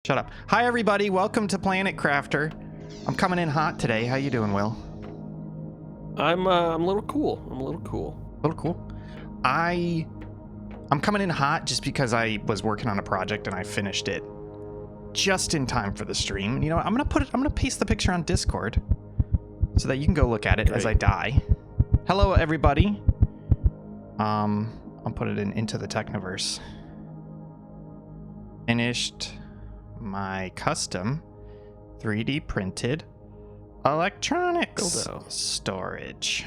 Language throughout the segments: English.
Shut up. Hi, everybody. Welcome to Planet Crafter. I'm coming in hot today. How you doing, Will? I'm a little cool. I'm a little cool. A little cool. I'm coming in hot just because I was working on a project and I finished it just in time for the stream. You know what? I'm gonna paste the picture on Discord so that you can go look at it as I die. Hello, everybody. I'll put it into the Technoverse. Finished my custom 3D printed electronics Dildo. storage.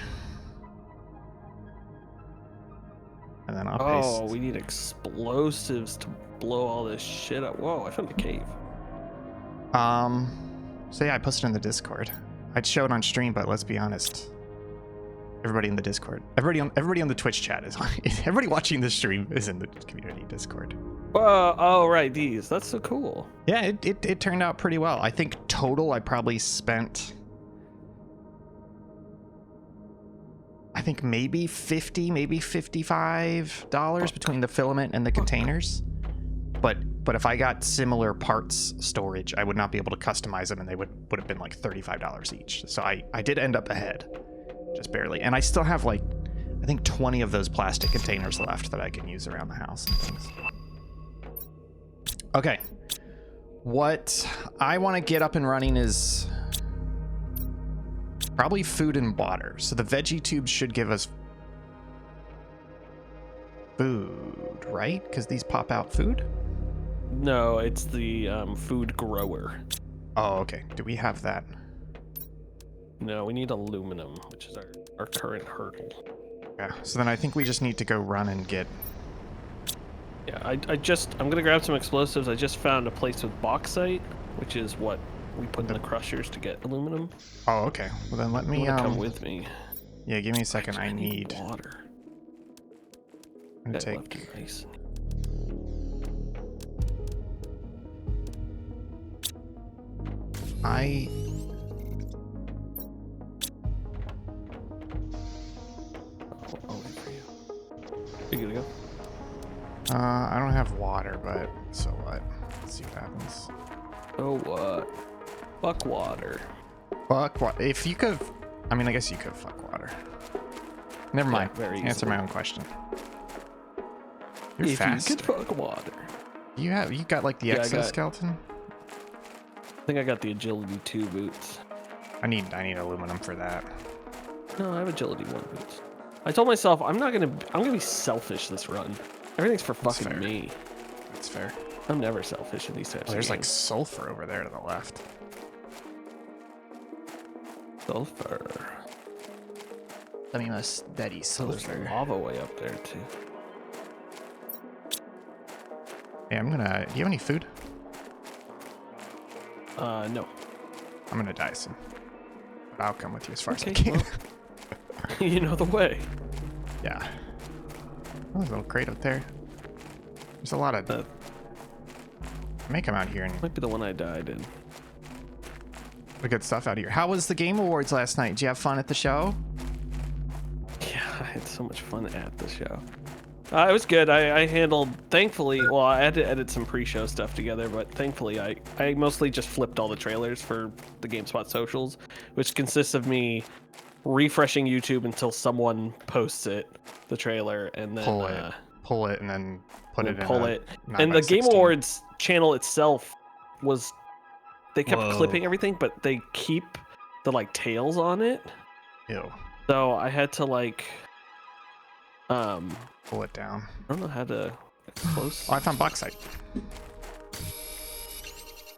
And then I'll paste. Oh, we need explosives to blow all this shit up. Whoa, I found a cave. So yeah, I posted in the Discord. I'd show it on stream, but let's be honest. Everybody in the Discord, everybody on the Twitch chat is everybody watching this stream is in the community Discord. Whoa, oh right, these. That's so cool. Yeah, it turned out pretty well. I think total I probably spent, I think maybe $50, maybe $55 between the filament and the containers. But if I got similar parts storage, I would not be able to customize them, and they would have been like $35 each. So I did end up ahead, just barely. And I still have like, I think 20 of those plastic containers left that I can use around the house and things. Okay, what I want to get up and running is probably food and water. So the veggie tubes should give us food, right? Because these pop out food? No, it's the food grower. Oh, okay. Do we have that? No, we need aluminum, which is our current hurdle. Yeah, so then I think we just need to go run and get... Yeah, I'm gonna grab some explosives. I just found a place with bauxite, which is what we put in the crushers to get aluminum. Oh, okay. Well, then let me... Come with me. Yeah, give me a second. I need water. I'm gonna take... Nice. I'll wait for you. You gonna go? I don't have water, but so what? Let's see what happens. Oh, what? Fuck water. Fuck what? If you could... I mean, I guess you could fuck water. Never mind. Very Answer easily. my own question. You're If fast. you could fuck water. You got like the Yeah, exoskeleton? I think I got the agility 2 boots. I need aluminum for that. No, I have agility 1 boots. I told myself I'm gonna be selfish this run. Everything's for That's fucking fair. me. That's fair. I'm never selfish in these types Oh, of there's like games. sulfur over there to the left. Sulfur. I mean, that's Betty Oh, there's lava way up there too. Yeah, do you have any food? No. I'm gonna die soon. But I'll come with you as far as I Okay, can. well. You know the way. Yeah. Oh, there's a little crate up there. There's a lot of... I may come out here and Might be the one I died in. the good stuff out here. How was the Game Awards last night? Did you have fun at the show? Yeah, I had so much fun at the show. It was good. I handled, thankfully, well, I had to edit some pre-show stuff together, but thankfully I mostly just flipped all the trailers for the GameSpot socials, which consists of me refreshing YouTube until someone posts it, the trailer, and then pull it, and then put it in. pull it. 9 And by the Game 16. Awards channel itself was, they kept Whoa. clipping everything, but they keep the like tails on it. Ew. So I had to like, Pull it down. I don't know how to close. Oh, I found bauxite.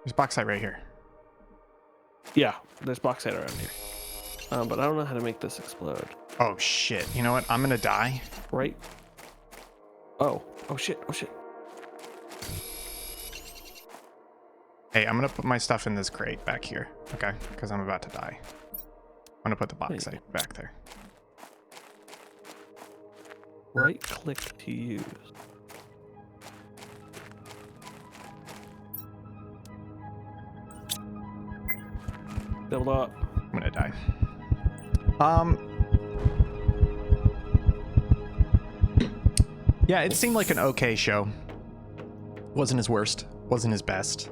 There's bauxite right here. Yeah, there's bauxite around here. But I don't know how to make this explode. Oh shit. You know what? I'm gonna die. Right? Oh shit. Hey, I'm gonna put my stuff in this crate back here. Okay? Because I'm about to die. I'm gonna put the bauxite back there. Right click to use. Build up. I'm gonna die. Yeah, it seemed like an okay show. Wasn't his worst. Wasn't his best.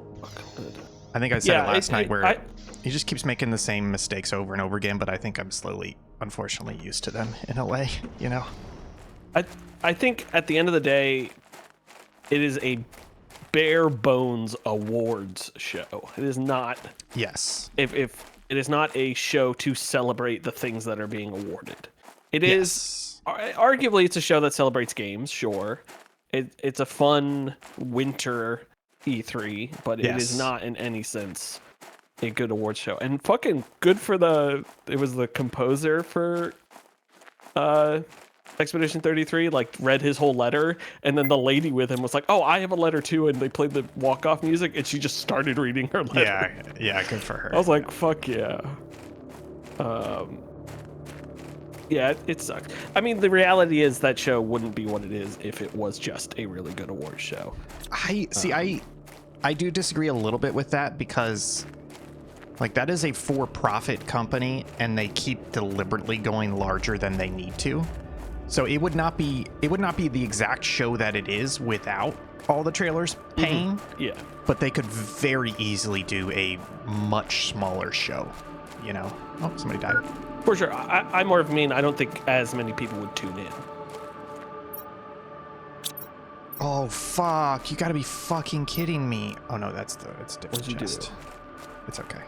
good. I think I said Yeah, it last night where I- he just keeps making the same mistakes over and over again, but I think I'm slowly, unfortunately, used to them in a way, you know? I think at the end of the day, it is a bare bones awards show. It is not Yes. if it is not a show to celebrate the things that are being awarded. It is Yes. arguably it's a show that celebrates games, sure. It's a fun winter E3, but it is Yes. not in any sense a good awards show. And fucking good for it was the composer for Expedition 33, like read his whole letter, and then the lady with him was like, "Oh, I have a letter too," and they played the walk-off music, and she just started reading her letter. Yeah, good for her. I was like, "Fuck yeah." Yeah, it sucks. I mean, the reality is that show wouldn't be what it is if it was just a really good awards show. I do disagree a little bit with that because like that is a for-profit company and they keep deliberately going larger than they need to. So it would not be the exact show that it is without all the trailers paying, Yeah. but they could very easily do a much smaller show, you know. Oh, somebody died. For sure. I more of mean I don't think as many people would tune in. Oh fuck, you gotta be fucking kidding me. Oh no, it's a different What'd you do? chest. It's okay.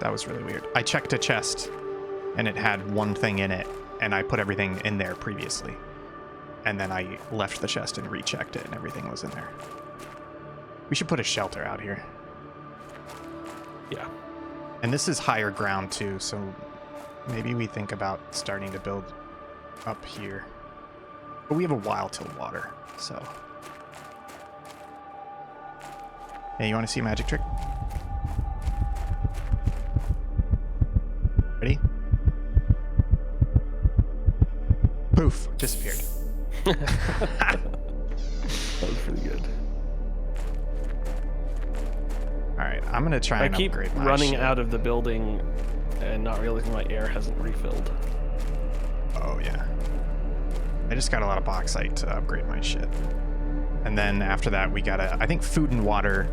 That was really weird. I checked a chest and it had one thing in it and I put everything in there previously. And then I left the chest and rechecked it and everything was in there. We should put a shelter out here. Yeah. And this is higher ground too, so maybe we think about starting to build up here. But we have a while till water, so. Hey, you want to see a magic trick? Ready? Poof, disappeared. That was pretty good. All right, I'm gonna try I and keep upgrade my running shit. out of the building and not realizing my air hasn't refilled. Oh yeah. I just got a lot of bauxite to upgrade my shit. And then after that, we gotta, I think food and water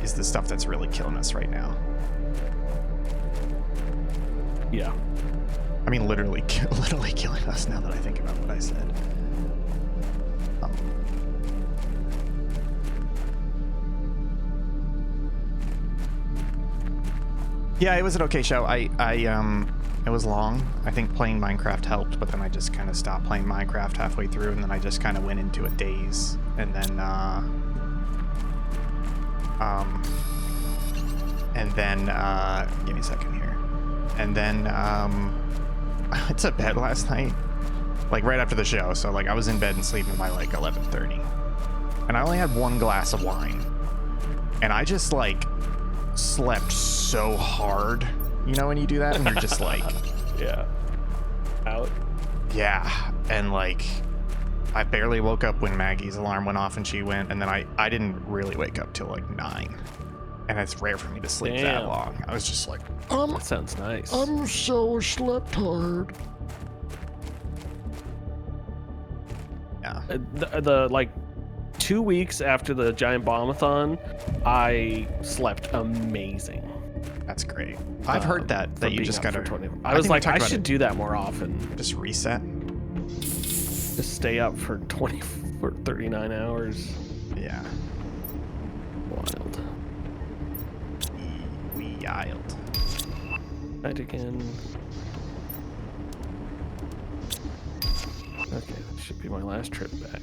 is the stuff that's really killing us right now. Yeah. I mean, literally killing us now that I think about what I said. Yeah, it was an okay show. It was long. I think playing Minecraft helped, but then I just kind of stopped playing Minecraft halfway through, and then I just kind of went into a daze, and then give me a second here, and then I went to bed last night, like right after the show. So like I was in bed and sleeping by like 11:30, and I only had one glass of wine, and I just like slept so hard. You know when you do that and you're just like, Yeah. Out. yeah. And like, I barely woke up when Maggie's alarm went off and she went, and then I didn't really wake up till like 9. And it's rare for me to sleep that Damn. long. I was just like, That sounds nice. I'm so slept hard. Yeah. The like 2 weeks after the giant bombathon, I slept amazing. That's great. I've heard that for you being just up gotta. for 20. I I was think we like, talked I about should it. do that more often. Just reset. Just stay up for 39 hours. Yeah. Wild. Wild. Right again. Okay, that should be my last trip back.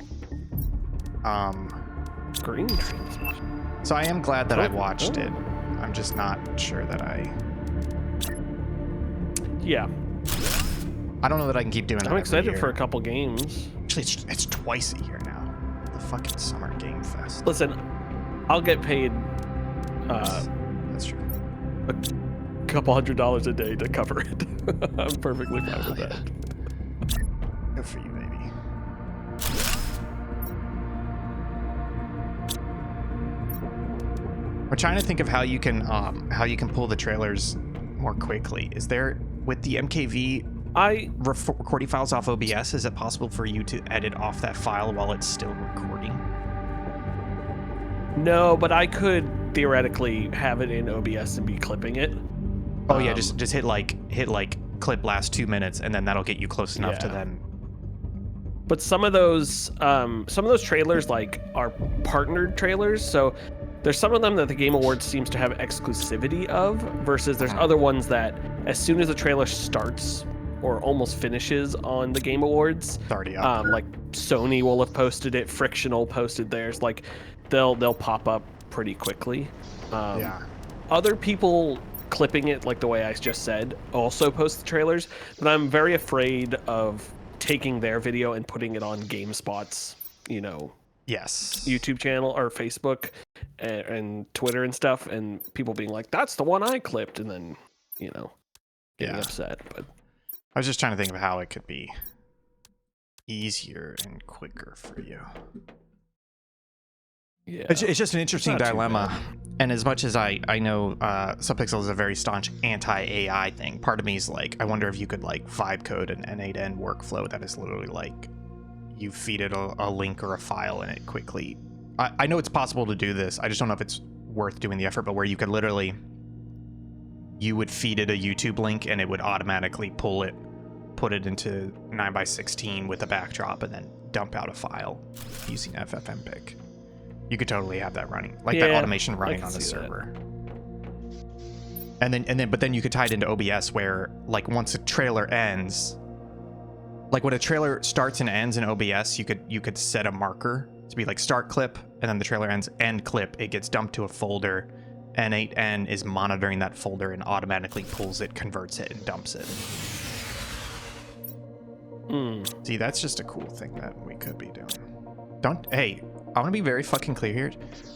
Green transmission. So I am glad that I watched Oh. it. I'm just not sure that Yeah, I don't know that I can keep doing that. I'm every excited for a year. couple games. Actually, it's twice a year now. The fucking Summer Game Fest. Listen, I'll get paid That's true. a couple $100 a day to cover it. I'm perfectly fine with that. Good for you, baby. We're trying to think of how you can pull the trailers more quickly. Is there, with the MKV recording files off OBS, is it possible for you to edit off that file while it's still recording? No, but I could theoretically have it in OBS and be clipping it. Oh yeah, just hit like clip last 2 minutes, and then that'll get you close enough to Yeah. then. But some of those trailers like are partnered trailers, so there's some of them that the Game Awards seems to have exclusivity of, versus there's other ones that as soon as the trailer starts or almost finishes on the Game Awards, It's already up. like Sony will have posted it, Frictional posted theirs, like they'll pop up pretty quickly. Yeah. Other people clipping it, like the way I just said, also post the trailers, but I'm very afraid of taking their video and putting it on GameSpot's, Yes. YouTube channel or Facebook and Twitter and stuff, and people being like, "That's the one I clipped," and then, getting Yeah. upset. But I was just trying to think of how it could be easier and quicker for you. yeah, It's just an interesting not too dilemma. And as much as I know Subpixel is a very staunch anti-AI thing, part of me is like, I wonder if you could like vibe code an N8N workflow that is literally like you feed it a link or a file and it quickly. I know it's possible to do this. I just don't know if it's worth doing the effort, but where you could literally, you would feed it a YouTube link and it would automatically pull it, put it into 9x16 with a backdrop, and then dump out a file using FFmpeg. You could totally have that running, like that Yeah, automation I running can on the see that. server. But then you could tie it into OBS where, like, once a trailer ends, like when a trailer starts and ends in OBS, you could set a marker to be like start clip, and then the trailer ends, end clip. It gets dumped to a folder. N8N is monitoring that folder and automatically pulls it, converts it, and dumps it. See, that's just a cool thing that we could be doing. Hey, I want to be very fucking clear here.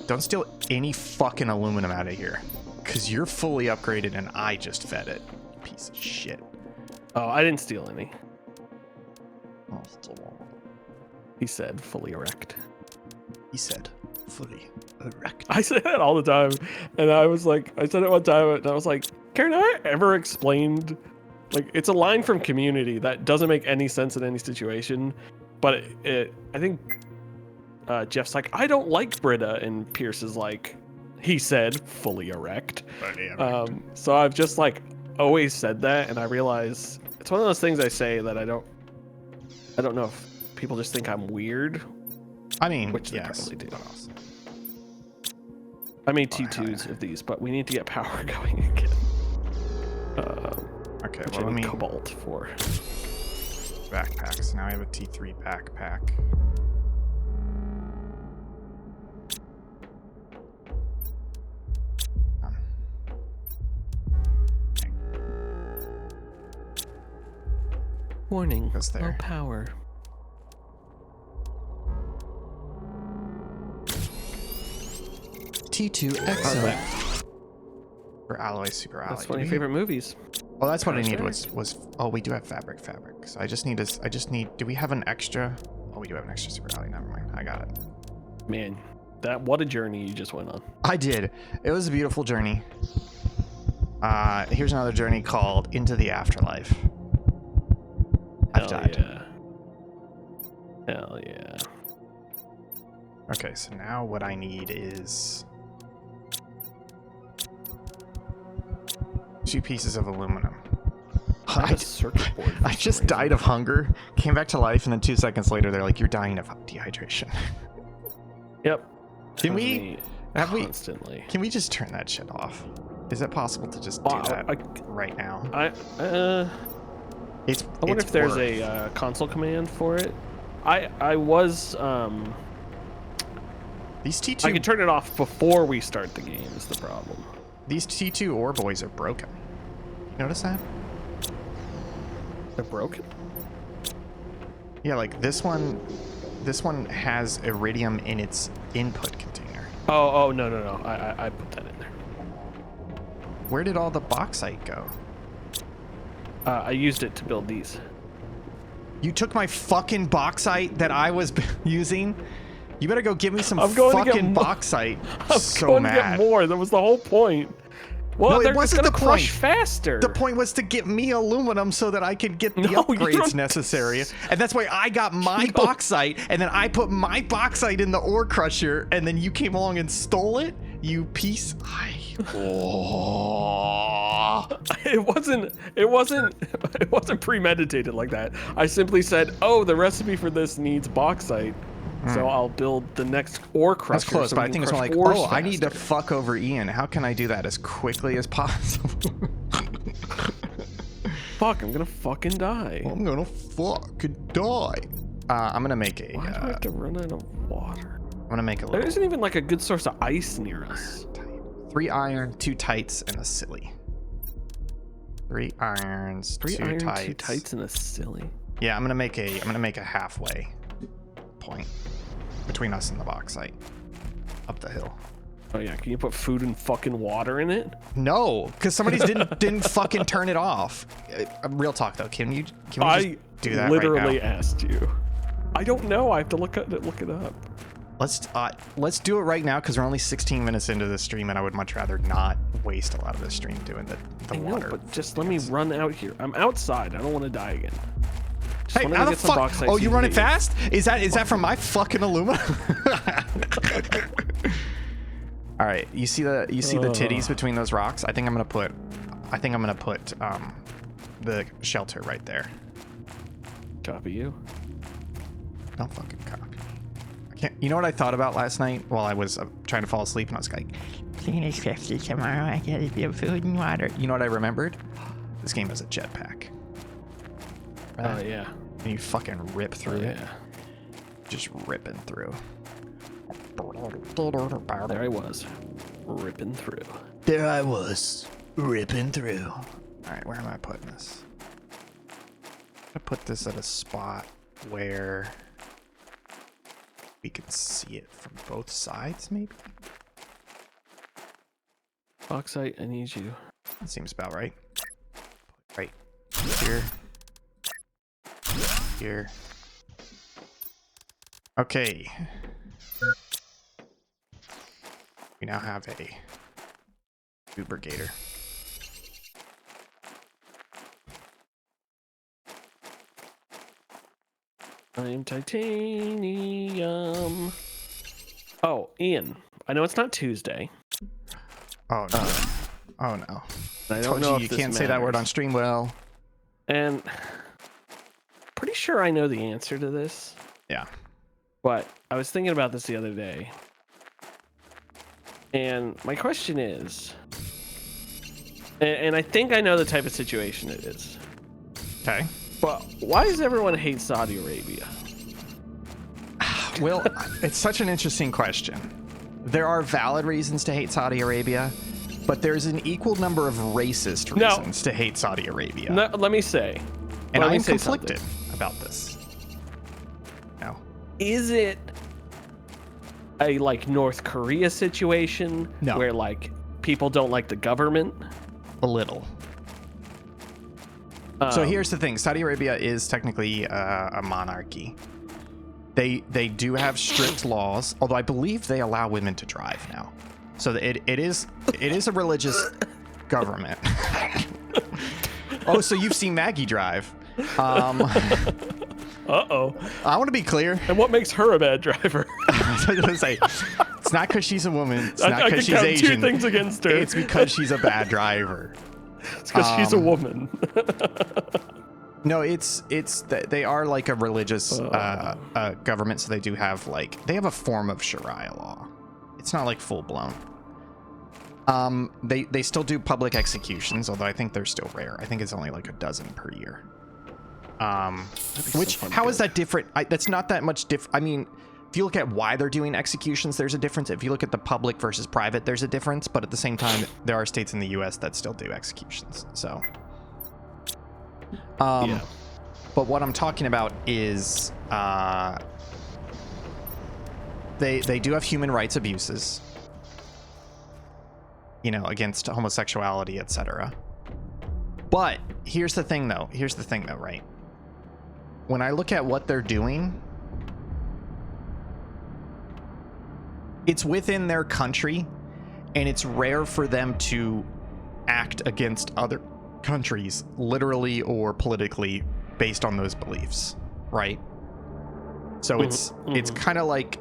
Don't steal any fucking aluminum out of here, because you're fully upgraded and I just fed it. Piece of shit. Oh, I didn't steal any. He said, fully erect. He said, fully erect. I say that all the time, and I said it one time, and I was like, Karen, have I ever explained, like, it's a line from Community that doesn't make any sense in any situation, but I think Jeff's like, I don't like Britta, and Pierce is like, he said, fully erect. So I've just like always said that, and I realize it's one of those things I say that I don't know if people just think I'm weird. I mean, Which they yes, probably do. but also- I made T2s of these, but we need to get power going again. Okay, Which well, I let need me Cobalt for. backpacks. Now I have a T3 backpack. Warning, Goes there. low power. T2 How's Exo. that? For Alloy Super Alloy. That's one of Do your we- favorite movies. Oh, that's what I need Crosshair? was oh, we do have fabric. So I just need do we have an extra? Oh, we do have an extra Super Alloy. Never mind. I got it. Man, what a journey you just went on. I did. It was a beautiful journey. Here's another journey called Into the Afterlife. I've Hell died. yeah. Hell yeah. Okay, so now what I need is 2 pieces of aluminum. I have a circuit board. for I some just reason. died of hunger, came back to life, and then 2 seconds later they're like, "You're dying of dehydration." Yep. Can Happens we- to me have we- constantly? Can we just turn that shit off? Is it possible to just do Wow, that I right now? wonder if there's a console command for it. I was These T2 I can turn it off before we start the game is the problem. these T2 ore boys are broken. You notice that? They're broken? Yeah, like this one has iridium in its input container. Oh no. I put that in there. Where did all the bauxite go? I used it to build these. You took my fucking bauxite that I was using? You better go give me some I'm going to get fucking more- bauxite. I'm So going mad. to get more. That was the whole point. Well, No, it they're just wasn't gonna the crush point. faster. The point was to get me aluminum so that I could get the No, you upgrades don't- necessary. And that's why I got my bauxite, and then I put my bauxite in the ore crusher, and then you came along and stole it? You piece. Oh. It wasn't premeditated like that. I simply said, "Oh, the recipe for this needs bauxite, so I'll build the next ore crusher." That's close, so but we I can think it's more crush like, ores oh, I need to faster." fuck over Ian. How can I do that as quickly as possible? Fuck, I'm gonna fucking die. I'm gonna fucking die. I'm gonna make a. Why do I have to run out of water? I'm gonna make a There little. isn't even like a good source of ice near us. 3 iron, 2 tights, and a silly. 3 irons, 3 2 iron, tights. 2 tights, and a silly. Yeah, I'm gonna make a halfway point between us and the bauxite up the hill. Oh yeah, can you put food and fucking water in it? No, because somebody didn't fucking turn it off. Real talk though, can we just do that literally right now? asked you. I don't know. I have to look it up. Let's do it right now because we're only 16 minutes into the stream, and I would much rather not waste a lot of the stream doing the I know, water. but just let me run out here. I'm outside. I don't want to die again. Just Hey, wanna how go the get some fuck? bauxite Oh, so you can running eat. fast? Is that from my fucking aluminum? All right, you see the titties between those rocks? I think I'm gonna put the shelter right there. Copy you. Don't fucking copy. I can't. You know what I thought about last night while I was trying to fall asleep, and I was like, "Clean 50 tomorrow. I gotta get food and water." You know what I remembered? This game has a jetpack. Oh yeah. And you fucking rip through it. Yeah. Just ripping through. There I was, ripping through. There I was, ripping through. All right, where am I putting this? I put this at a spot where we can see it from both sides, maybe? Bauxite, I need you. That seems about right. Right here. Here. Okay. We now have a lubricator. I am titanium. Oh, Ian, I know it's not Tuesday. Oh no. Oh no. I Told don't know you if you this can't say that word on matters. stream well. And pretty sure I know the answer to this. Yeah. But I was thinking about this the other day. And my question is, and I think I know the type of situation it is, Okay. but why does everyone hate Saudi Arabia? Well, it's such an interesting question. There are valid reasons to hate Saudi Arabia, but there's an equal number of racist No. reasons to hate Saudi Arabia. No, let me say. and let me I'm say conflicted something. about this. No. Is it a like North Korea situation No. where like people don't like the government? A little. So Um, here's the thing. Saudi Arabia is technically a monarchy. They do have strict laws, although I believe they allow women to drive now. So it is a religious government. Oh, so you've seen Maggie drive. Uh-oh. I want to be clear. And what makes her a bad driver? I was gonna say, it's not because she's a woman. It's not I because can she's count Asian. two things against her. It's because she's a bad driver. It's because she's a woman. No, it's that they are like a religious government, so they do have they have a form of Sharia law. It's not like full blown. They still do public executions, although I think they're still rare. I think it's only like a dozen per year. Which fun to how go is that different? That's not that much I mean, if you look at why they're doing executions, there's a difference. If you look at the public versus private, there's a difference. But at the same time, there are states in the U.S. that still do executions. So, Yeah. but what I'm talking about is they do have human rights abuses, you know, against homosexuality, etc. But here's the thing though, right? When I look at what they're doing, it's within their country, and it's rare for them to act against other countries, literally or politically, based on those beliefs, right? So it's kind of like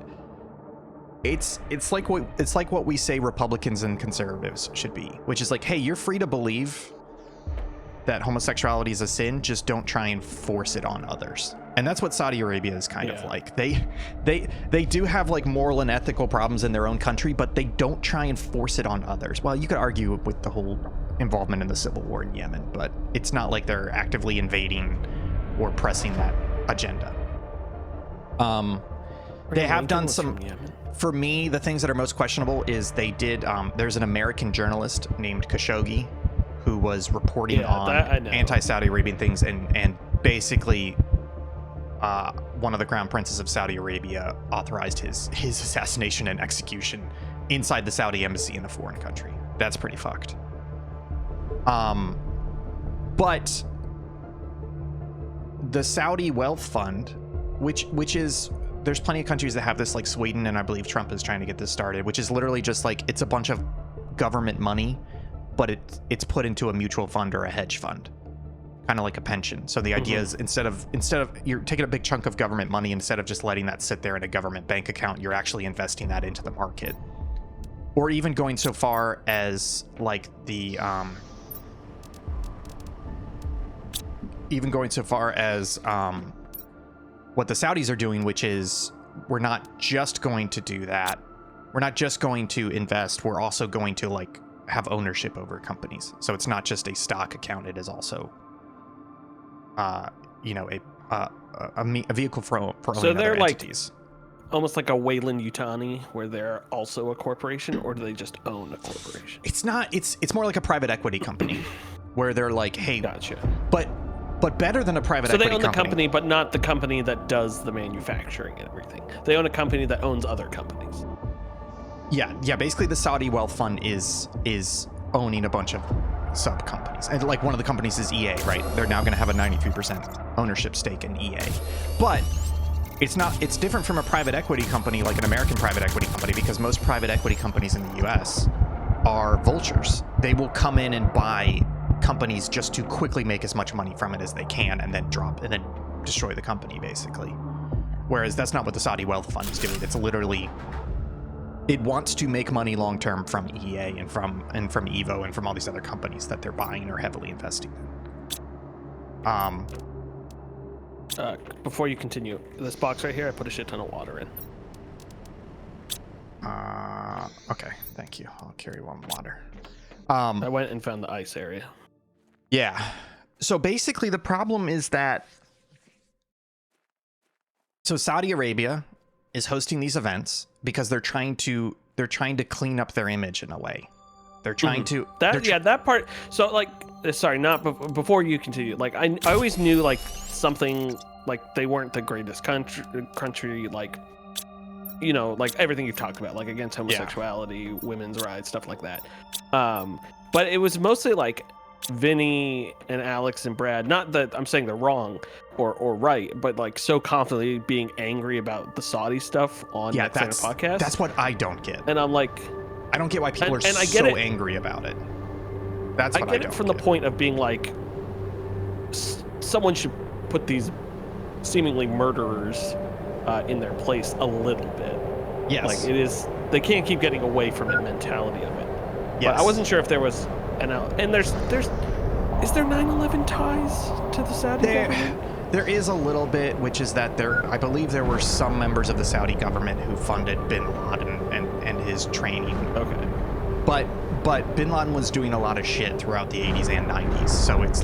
it's like what we say Republicans and conservatives should be, which is like, hey, you're free to believe that homosexuality is a sin, just don't try and force it on others. And that's what Saudi Arabia is kind of like. They do have like moral and ethical problems in their own country, but they don't try and force it on others. Well, you could argue with the whole involvement in the civil war in Yemen, but it's not like they're actively invading or pressing that agenda. They have done some. For me, the things that are most questionable is they did. There's an American journalist named Khashoggi who was reporting on anti-Saudi Arabian things, and basically one of the crown princes of Saudi Arabia authorized his assassination and execution inside the Saudi embassy in a foreign country. That's pretty fucked. But the Saudi Wealth Fund, which is, there's plenty of countries that have this, like Sweden, and I believe Trump is trying to get this started, which is literally just like, it's a bunch of government money, but it's put into a mutual fund or a hedge fund, kind of like a pension. So the idea is instead of you're taking a big chunk of government money, instead of just letting that sit there in a government bank account, you're actually investing that into the market. Or even going so far as like the what the Saudis are doing, which is, we're not just going to do that. We're not just going to invest. We're also going to like have ownership over companies. So it's not just a stock account. It is also, a vehicle for owning other entities. Almost like a Wayland Yutani, where they're also a corporation, or do they just own a corporation? It's not. It's more like a private equity company, where they're like, hey, gotcha. But better than a private equity company. So they own the company, but not the company that does the manufacturing and everything. They own a company that owns other companies. Yeah. Basically, the Saudi Wealth Fund is owning a bunch of sub companies, and like one of the companies is EA, right? They're now going to have a 93% ownership stake in EA, but it's different from a private equity company, like an American private equity company, because most private equity companies in the US are vultures. They will come in and buy companies just to quickly make as much money from it as they can, and then destroy the company, basically. Whereas that's not what the Saudi Wealth Fund is doing. It's literally, it wants to make money long term from EA and from Evo and from all these other companies that they're buying or heavily investing in. Before you continue, this box right here, I put a shit ton of water in. Okay, thank you. I'll carry one water. I went and found the ice area. Yeah. So basically the problem is that Saudi Arabia is hosting these events because they're trying to clean up their image in a way. They're trying to that part. So like, sorry, before you continue. Like I always knew like something like they weren't the greatest country, like, you know, like everything you've talked about, like against homosexuality, women's rights, stuff like that. But it was mostly like Vinny and Alex and Brad, not that I'm saying they're wrong or right, but like so confidently being angry about the Saudi stuff on that podcast. That's what I don't get. And I'm like, I don't get why people are so angry about it. That's what I get it from the point of being like, someone should put these seemingly murderers in their place a little bit. Yes. Like it is, they can't keep getting away from the mentality of it. Yes. But I wasn't sure if there was and is there 9/11 ties to the Saudi government? There is a little bit, which is that I believe there were some members of the Saudi government who funded Bin Laden and his training. Okay. But Bin Laden was doing a lot of shit throughout the 80s and 90s, so it's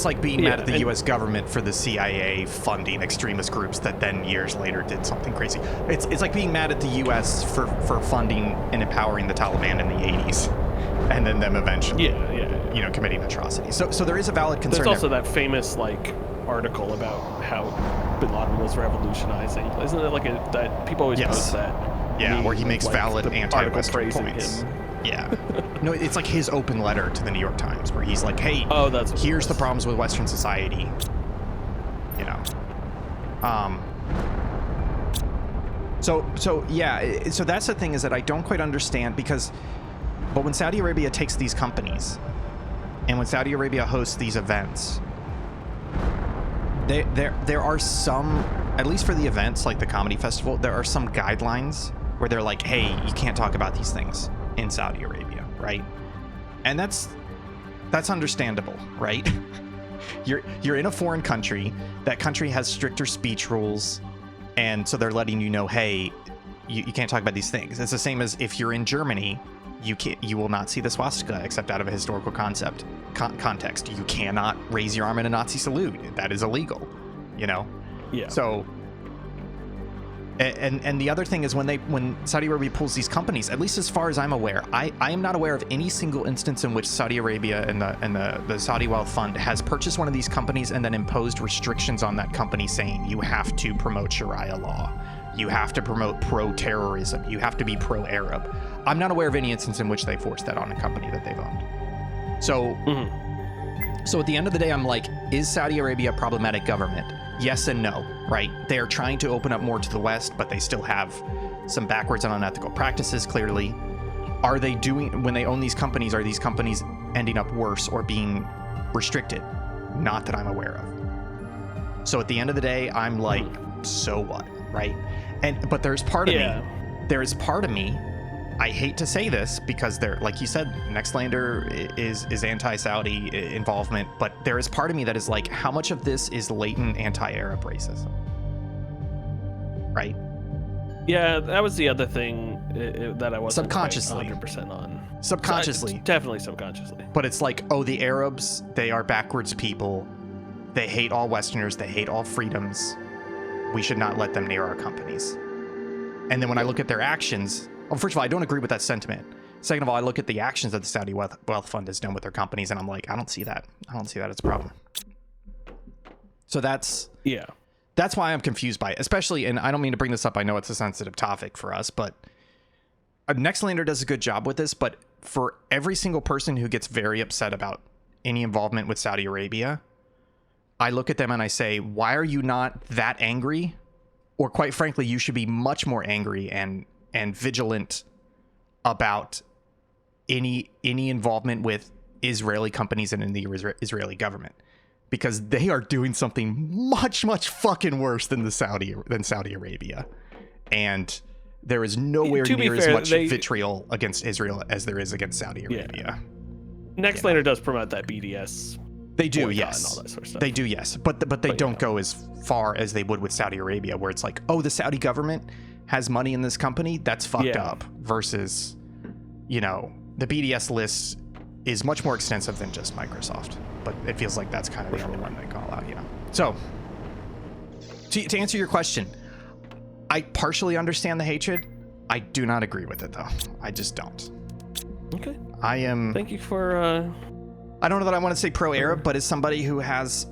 like being mad at the U.S. government for the CIA funding extremist groups that then years later did something crazy. It's like being mad at the U.S. for funding and empowering the Taliban in the 80s, and then them eventually, committing atrocities. So there is a valid concern. There's also that famous like article about how Bin Laden was revolutionizing. Isn't it like that people always post that? Yeah, where he makes like valid anti-Western points. Him. Yeah. No, it's like his open letter to the New York Times where he's like, hey, here's the problems with Western society. You know. So that's the thing, is that I don't quite understand, but when Saudi Arabia takes these companies and when Saudi Arabia hosts these events, there are some at least for the events like the comedy festival, there are some guidelines where they're like, hey, you can't talk about these things in Saudi Arabia, right? And that's understandable, right? You're in a foreign country. That country has stricter speech rules, and so they're letting you know, hey, you can't talk about these things. It's the same as if you're in Germany, you will not see the swastika except out of a historical context. You cannot raise your arm in a Nazi salute. That is illegal, you know? Yeah. So, and the other thing is when Saudi Arabia pulls these companies, at least as far as I'm aware, I am not aware of any single instance in which Saudi Arabia and the Saudi Wealth Fund has purchased one of these companies and then imposed restrictions on that company saying you have to promote Sharia law, you have to promote pro-terrorism, you have to be pro-Arab. I'm not aware of any instance in which they forced that on a company that they've owned. So, So at the end of the day, I'm like, is Saudi Arabia a problematic government? Yes and no, right? They are trying to open up more to the West, but they still have some backwards and unethical practices, clearly. Are they doing, when they own these companies, are these companies ending up worse or being restricted? Not that I'm aware of. So at the end of the day, I'm like, so what, right? But there's part of me, I hate to say this because they're, like you said, Nextlander is anti-Saudi involvement, but there is part of me that is like, how much of this is latent anti-Arab racism? Right? Yeah, that was the other thing that I wasn't subconsciously 100% on. Subconsciously. Definitely subconsciously. But it's like, oh, the Arabs, they are backwards people. They hate all Westerners. They hate all freedoms. We should not let them near our companies. And then when I look at their actions, well, first of all, I don't agree with that sentiment. Second of all, I look at the actions that the Saudi Wealth Fund has done with their companies, and I'm like, I don't see that. I don't see that as a problem. So that's why I'm confused by it, especially, and I don't mean to bring this up. I know it's a sensitive topic for us, but Nextlander does a good job with this. But for every single person who gets very upset about any involvement with Saudi Arabia, I look at them and I say, why are you not that angry? Or quite frankly, you should be much more angry and vigilant about any involvement with Israeli companies and in the Israeli government, because they are doing something much fucking worse than Saudi Arabia, and there is nowhere near as much vitriol against Israel as there is against Saudi Arabia. Nextlander does promote that BDS. They do, yes. And all that sort of stuff. They do, yes. But they don't go as far as they would with Saudi Arabia, where it's like, oh, the Saudi government has money in this company, that's fucked up. Versus, you know, the BDS list is much more extensive than just Microsoft. But it feels like that's kind of the only one they call out, you know. So, to answer your question, I partially understand the hatred. I do not agree with it, though. I just don't. Okay. Thank you for... I don't know that I want to say pro-Arab, but as somebody who has,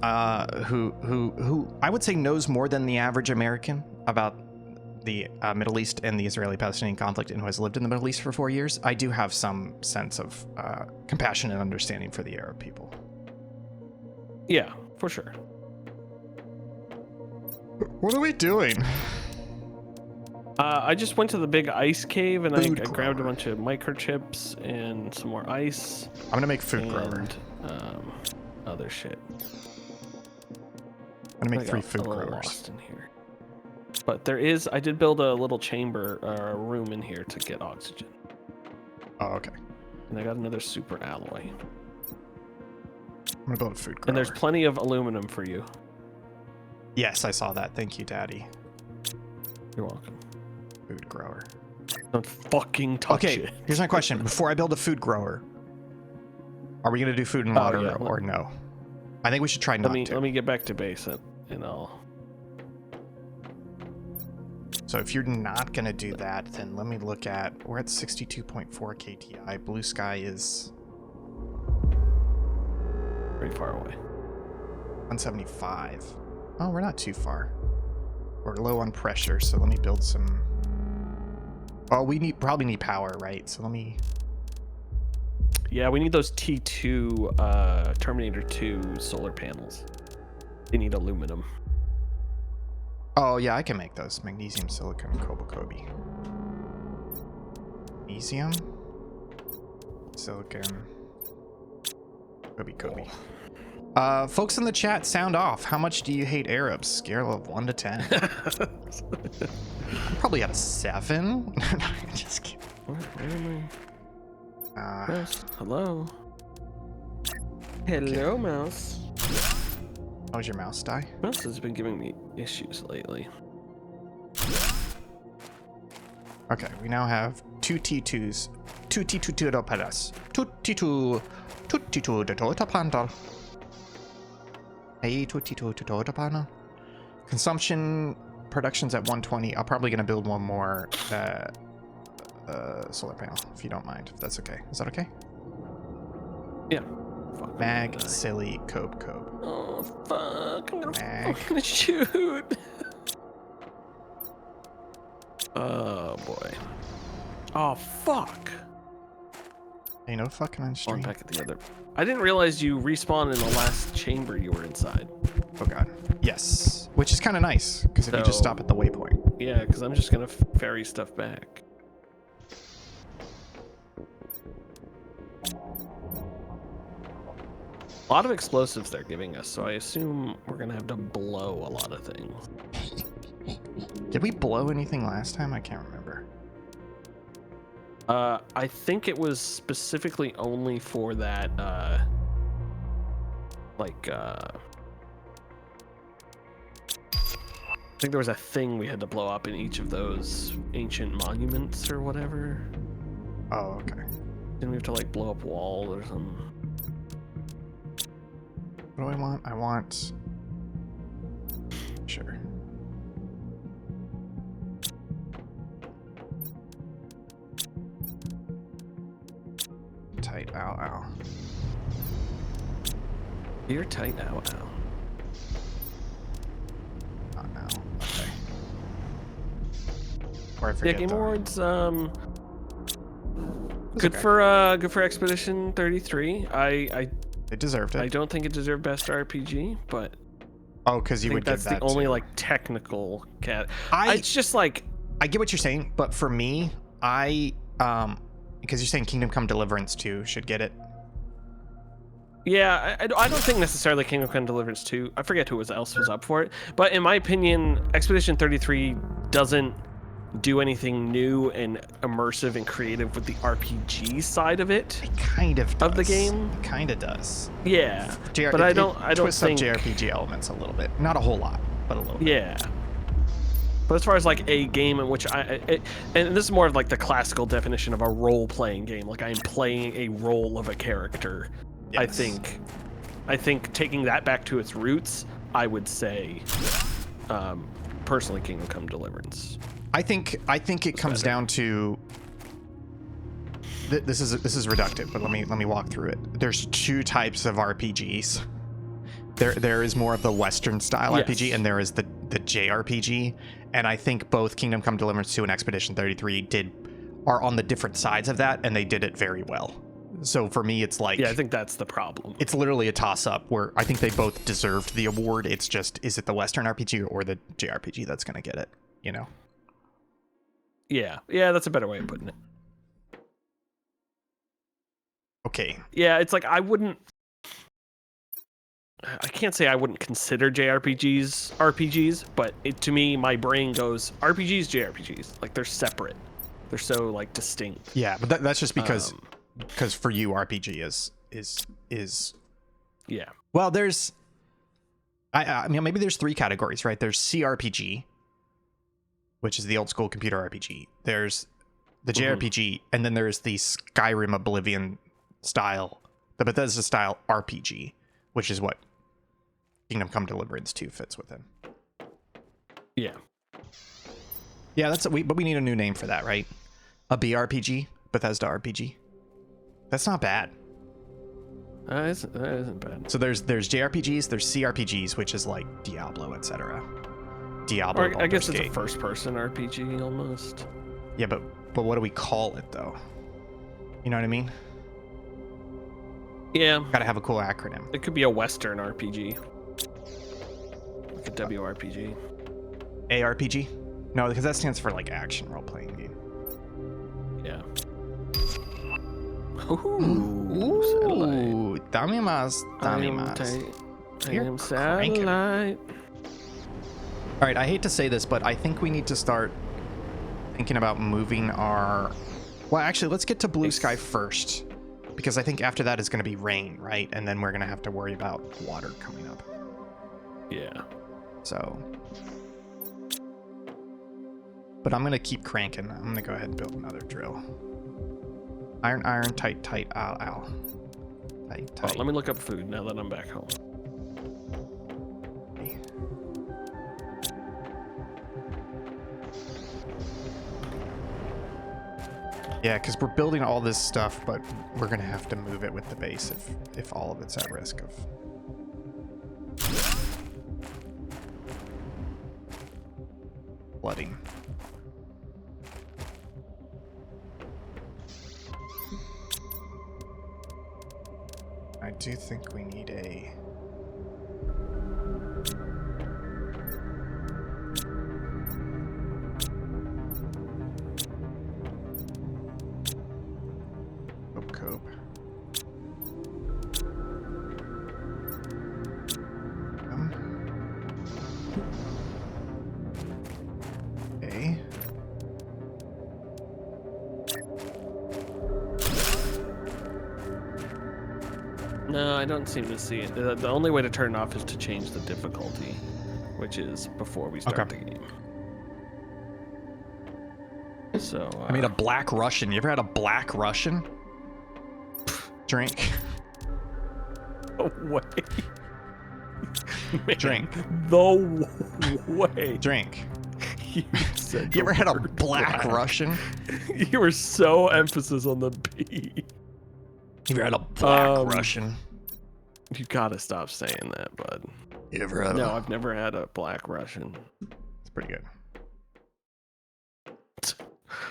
who I would say knows more than the average American about the Middle East and the Israeli-Palestinian conflict, and who has lived in the Middle East for 4 years, I do have some sense of compassion and understanding for the Arab people. Yeah, for sure. What are we doing? I just went to the big ice cave and I grabbed a bunch of microchips and some more ice. I'm gonna make food grower. Other shit. I'm gonna make 3 food growers. growers. Lost in here. But I did build a little chamber, room in here to get oxygen. Oh, okay. And I got another super alloy. I'm gonna build a food grower. And there's plenty of aluminum for you. Yes, I saw that. Thank you, Daddy. You're welcome. Food grower. Don't fucking touch it. Okay, here's my question. Before I build a food grower, are we gonna do food and water or no? I think we should try not to. Let me get back to base and I'll... So if you're not gonna do that, then let me look at, we're at 62.4 KTI. Blue sky is pretty far away. 175. Oh, we're not too far. We're low on pressure, so let me build some. Oh, we probably need power, right? So let me. Yeah, we need those T2 Terminator 2 solar panels. They need aluminum. Oh yeah, I can make those. Magnesium, silicon, cobalt. Magnesium, silicon, Kobe. Folks in the chat, sound off. How much do you hate Arabs? Scale of 1 to 10. I'm probably at a 7. Just kidding. Where am I? Mouse. Hello. Hello, Okay. Mouse. How's your mouse die? Mouse has been giving me issues lately. Okay, we now have 2 T2s. 2 T2 to paras. 2 T2. 2 T2 to Toyota Panda. Hey, 2 T2 to Toyota Panda. Consumption production's at 120. I'm probably gonna build one more solar panel, if you don't mind. If that's okay. Is that okay? Yeah. Fuck. Mag, silly, Cope. Oh fuck! I'm Mag. gonna shoot. Oh boy. Oh fuck. Ain't no fucking on Spawn stream. back at the other. I didn't realize you respawned in the last chamber you were inside. Oh god. Yes. Which is kind of nice, because if you just stop at the waypoint. Yeah, because I'm just gonna ferry stuff back. A lot of explosives they're giving us, so I assume we're gonna have to blow a lot of things. Did we blow anything last time? I can't remember. I think it was specifically only for that, I think there was a thing we had to blow up in each of those ancient monuments or whatever. Oh, okay. Didn't we have to like blow up walls or something? What do I want? I want... Sure. Tight, ow. You're tight now. Not now. Okay. Or I Yeah, forget Game the- Awards. It's Good okay. for Expedition 33. I It deserved it. don't think it deserved Best RPG, but Oh, because I you think would give that's the that only to... like technical cat. I It's just like get what you're saying, but for me, because you're saying Kingdom Come Deliverance 2 should get it. yeah, I don't think necessarily Kingdom Come Deliverance 2. I forget who else was up for it, but in my opinion, Expedition 33 doesn't do anything new and immersive and creative with the RPG side of it. It kind of does. Of the game? It kind of does. Yeah, but I don't twists think up JRPG elements a little bit. Not a whole lot, but a little bit. Yeah. But as far as like a game in which and this is more of like the classical definition of a role-playing game, like I am playing a role of a character. Yes. I think taking that back to its roots, I would say, personally, Kingdom Come Deliverance. I think it comes down to this is reductive, but let me walk through it. There's 2 types of RPGs. There is more of the Western style RPG, and there is the JRPG. And I think both Kingdom Come Deliverance 2 and Expedition 33 are on the different sides of that, and they did it very well. So for me, it's like, Yeah, I think that's the problem. it's literally a toss-up where I think they both deserved the award. It's just, is it the Western RPG or the JRPG that's going to get it? You know? Yeah, that's a better way of putting it. Okay. Yeah, it's like I can't say I wouldn't consider JRPGs RPGs, but to me, my brain goes RPGs, JRPGs. Like they're separate. They're so like distinct. Yeah, but that's just because for you RPG is Yeah. well, there's I mean maybe there's 3 categories, right? There's CRPG, which is the old school computer RPG. There's the JRPG, and then there's the Skyrim Oblivion style, the Bethesda style RPG, which is what Kingdom Come Deliverance 2 fits within. Yeah. Yeah, but we need a new name for that, right? A BRPG, Bethesda RPG. That's not bad. That isn't bad. So there's JRPGs, there's CRPGs, which is like Diablo, etc. Diablo. Or I guess Baldur's it's a Gate. first-person RPG almost. Yeah, but what do we call it though? You know what I mean? Yeah. Gotta have a cool acronym. It could be a Western RPG. Like a WRPG. ARPG? No, because that stands for like action role-playing game. Yeah. Ooh, satellite. Ooh, dame más, dame I'm más. tight. We're Damn cranking. satellite. All right, I hate to say this, but I think we need to start thinking about moving our... Well, actually, let's get to blue sky first, because I think after that is going to be rain, right? And then we're going to have to worry about water coming up. Yeah. So... But I'm going to keep cranking. I'm going to go ahead and build another drill. Iron, iron, tight, tight, ow, ow. Tight, Oh, tight. let me look up food now that I'm back home. Yeah, because we're building all this stuff, but we're going to have to move it with the base if all of it's at risk of... flooding. I do think we need a... Cope. Okay. No, I don't seem to see it. The only way to turn it off is to change the difficulty, which is before we start Okay. the game. So I made a Black Russian. You ever had a Black Russian? Drink. no way. Man, Drink. No way. Drink. You said You ever the had a word Black Russian? You were so emphasis on the B. You ever had a Black Um, Russian? You gotta stop saying that, bud. You ever had No, I've never had a Black Russian. It's pretty good.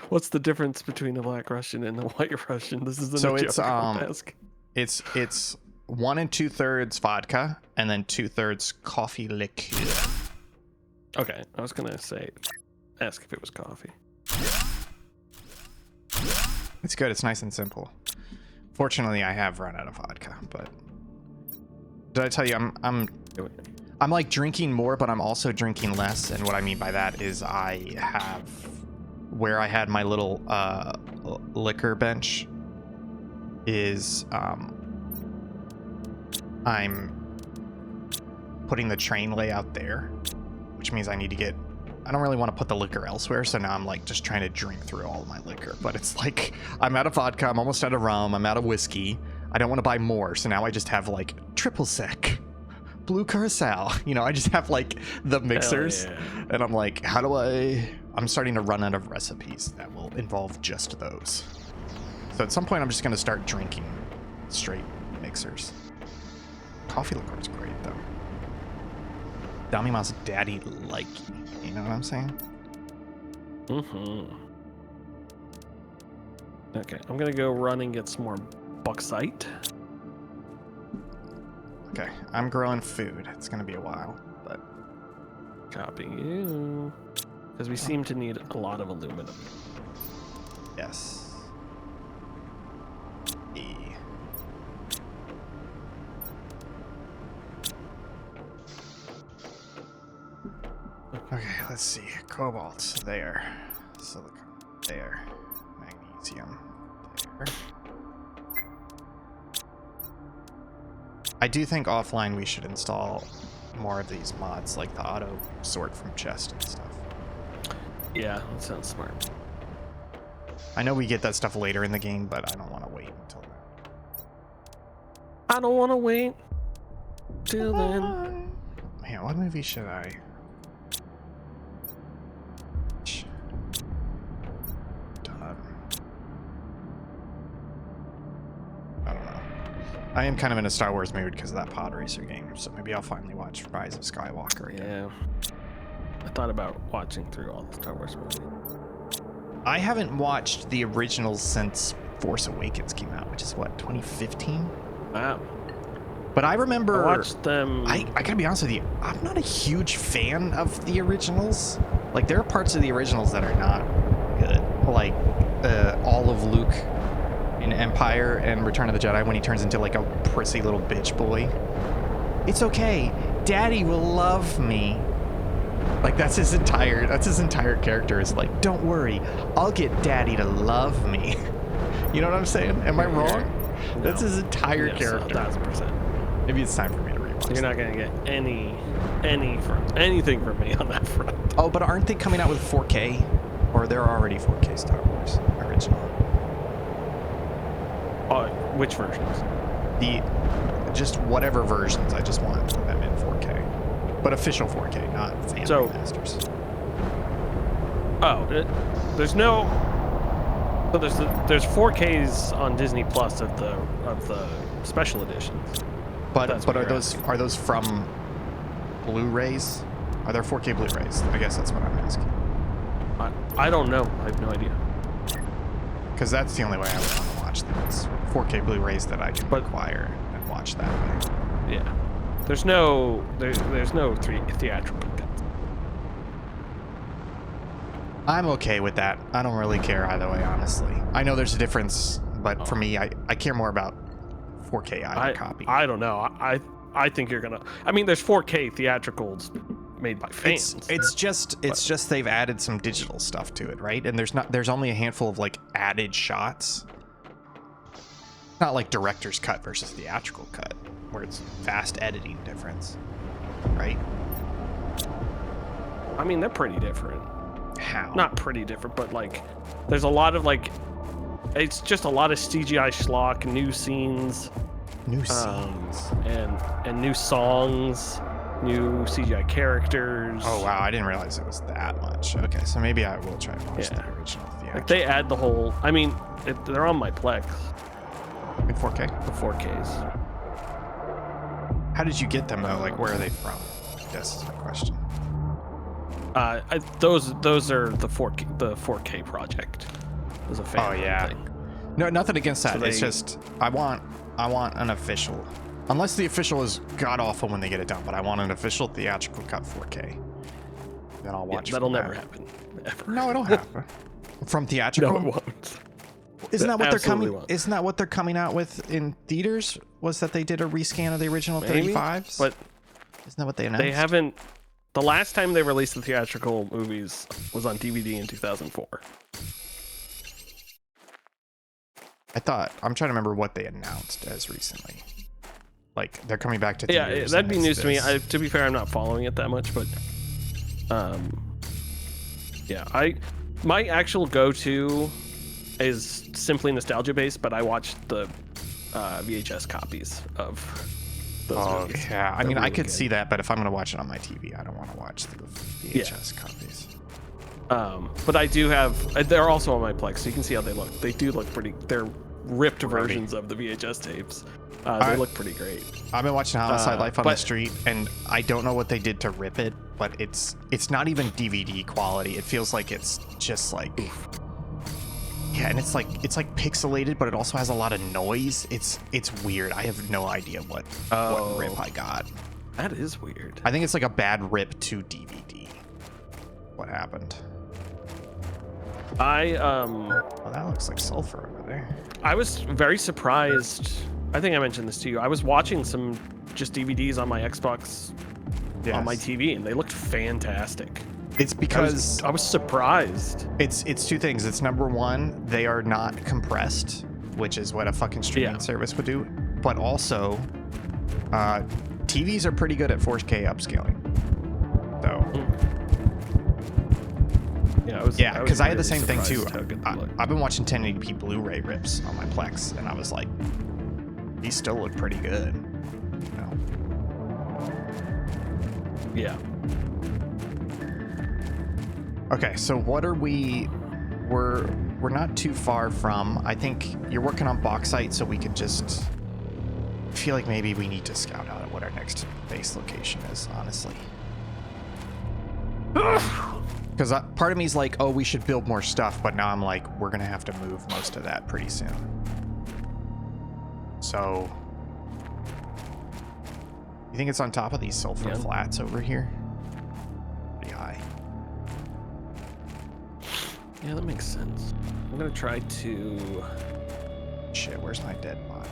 What's the difference between a Black Russian and a White Russian? This isn't So a it's, joke. I'll ask. It's 1 2/3 vodka and then 2/3 coffee liqueur. Okay, I was gonna ask if it was coffee. It's good. It's nice and simple. Fortunately, I have run out of vodka, but did I tell you I'm like drinking more, but I'm also drinking less. And what I mean by that is I have where I had my little liquor bench is I'm putting the train layout there, which means I need to I don't really want to put the liquor elsewhere, so now I'm like just trying to drink through all of my liquor. But it's like I'm out of vodka, I'm almost out of rum, I'm out of whiskey. I don't want to buy more, so now I just have like triple sec, blue curacao. You know, I just have like the mixers, yeah. and I'm like, I'm starting to run out of recipes that will involve just those. So at some point, I'm just gonna start drinking straight mixers. Coffee liqueur is great though. Damima's daddy like. You know what I'm saying? Mm-hmm. Okay, I'm gonna go run and get some more bauxite. Okay, I'm growing food. It's gonna be a while, but Copy you. Because we seem to need a lot of aluminum. yes. E. Okay, let's see. Cobalt there. Silicon there. Magnesium there. I do think offline we should install more of these mods, like the auto sort from chest and stuff. Yeah, that sounds smart. I know we get that stuff later in the game, but I don't want to wait until then. I don't want to wait till then. Man, what movie should I? Done. I don't know. I am kind of in a Star Wars mood because of that pod racer game, so maybe I'll finally watch Rise of Skywalker again. Yeah. I thought about watching through all the Star Wars movies. I haven't watched the originals since Force Awakens came out, which is what, 2015? Wow. But I remember I watched them. I gotta be honest with you, I'm not a huge fan of the originals. Like, there are parts of the originals that are not good. Like, all of Luke in Empire and Return of the Jedi when he turns into, like, a prissy little bitch boy. It's okay. Daddy will love me. Like that's his entire character is like, don't worry, I'll get Daddy to love me. You know what I'm saying? Am I wrong? No. That's his entire Yes, character. 1000%. Maybe it's time for me to rewatch. You're not gonna get anything from me on that front. Oh, but aren't they coming out with 4K? Or they're already 4K Star Wars original? Which versions? Just whatever versions. I just want them in 4K, but official 4K, not fan So- remasters. There's no. So there's 4Ks on Disney Plus of the special editions. But That's but what are you're those asking. from Blu-rays? Are there 4K Blu-rays? I guess that's what I'm asking. I don't know. I have no idea. Because that's the only way I would want to watch them. It's 4K Blu-rays that I can But- acquire and watch that way. Yeah. There's no theatrical cuts. I'm okay with that. I don't really care either way, honestly. I know there's a difference, but for me, I care more about 4K either copy. I don't know. I think you're gonna. I mean, there's 4K theatricals made by fans. It's just they've added some digital stuff to it, right? And there's only a handful of like added shots. It's not like director's cut versus theatrical cut, where it's vast editing difference, right? I mean, they're pretty different. How? Not pretty different, but like, there's a lot of like, it's just a lot of CGI schlock, new scenes, New scenes. and new songs, new CGI characters. Oh wow, I didn't realize it was that much. Okay, so maybe I will try and watch Yeah. the original theatrical Like they add the whole. I mean, they're on my Plex, in 4K. the 4Ks. How did you get them though? Like where are they from? I guess is my question. Those are the 4K project. It was a fan Oh yeah. thing. No, nothing against that. So It's they- just I want an official. Unless the official is god awful when they get it done, but I want an official theatrical cut 4K. Then I'll Yeah, watch. that'll from never that. happen. Ever. No, it'll happen. From theatrical. No, it won't. Isn't that what they're Absolutely coming? won't. Isn't that what they're coming out with in theaters? Was that they did a rescan of the original Maybe, 35s? but isn't that what they announced? they haven't. The last time they released the theatrical movies was on DVD in 2004. I'm trying to remember what they announced as recently. Like they're coming back to Yeah, theaters. that'd and be it's news to me. this. To be fair, I'm not following it that much, but yeah, my actual go-to is simply nostalgia based, but I watched the VHS copies of those Oh movies. yeah, I They're mean I really could good. see that, but if I'm gonna watch it on my TV, I don't want to watch the VHS copies. But I do have. They're also on my Plex, so you can see how they look. They do look pretty. They're ripped versions of the VHS tapes. They look pretty great. I've been watching Homicide Life on the but- Street, and I don't know what they did to rip it, but it's not even DVD quality. It feels like it's just like yeah, and it's like pixelated, but it also has a lot of noise. It's weird. I have no idea what rip I got. That is weird. I think it's like a bad rip to DVD. What happened? Oh, that looks like sulfur over there. I was very surprised. I think I mentioned this to you. I was watching some just DVDs on my Xbox on my Yes. TV, and they looked fantastic. It's because I was surprised. it's two things. It's number one, they are not compressed, which is what a fucking streaming Yeah. service would do. But also, TVs are pretty good at 4K upscaling. So Yeah, because I had the really same thing too. surprised how good they look. I've been watching 1080p Blu-ray rips on my Plex, and I was like, these still look pretty good. You know? Yeah. Okay, so what are we're not too far from. I think you're working on bauxite, so we could just feel like maybe we need to scout out what our next base location is, honestly. Because part of me is like, oh, we should build more stuff, but now I'm like, we're gonna have to move most of that pretty soon. So, you think it's on top of these sulfur Yeah. flats over here? Pretty high. Yeah, that makes sense. I'm gonna try to. Shit, where's my dead body?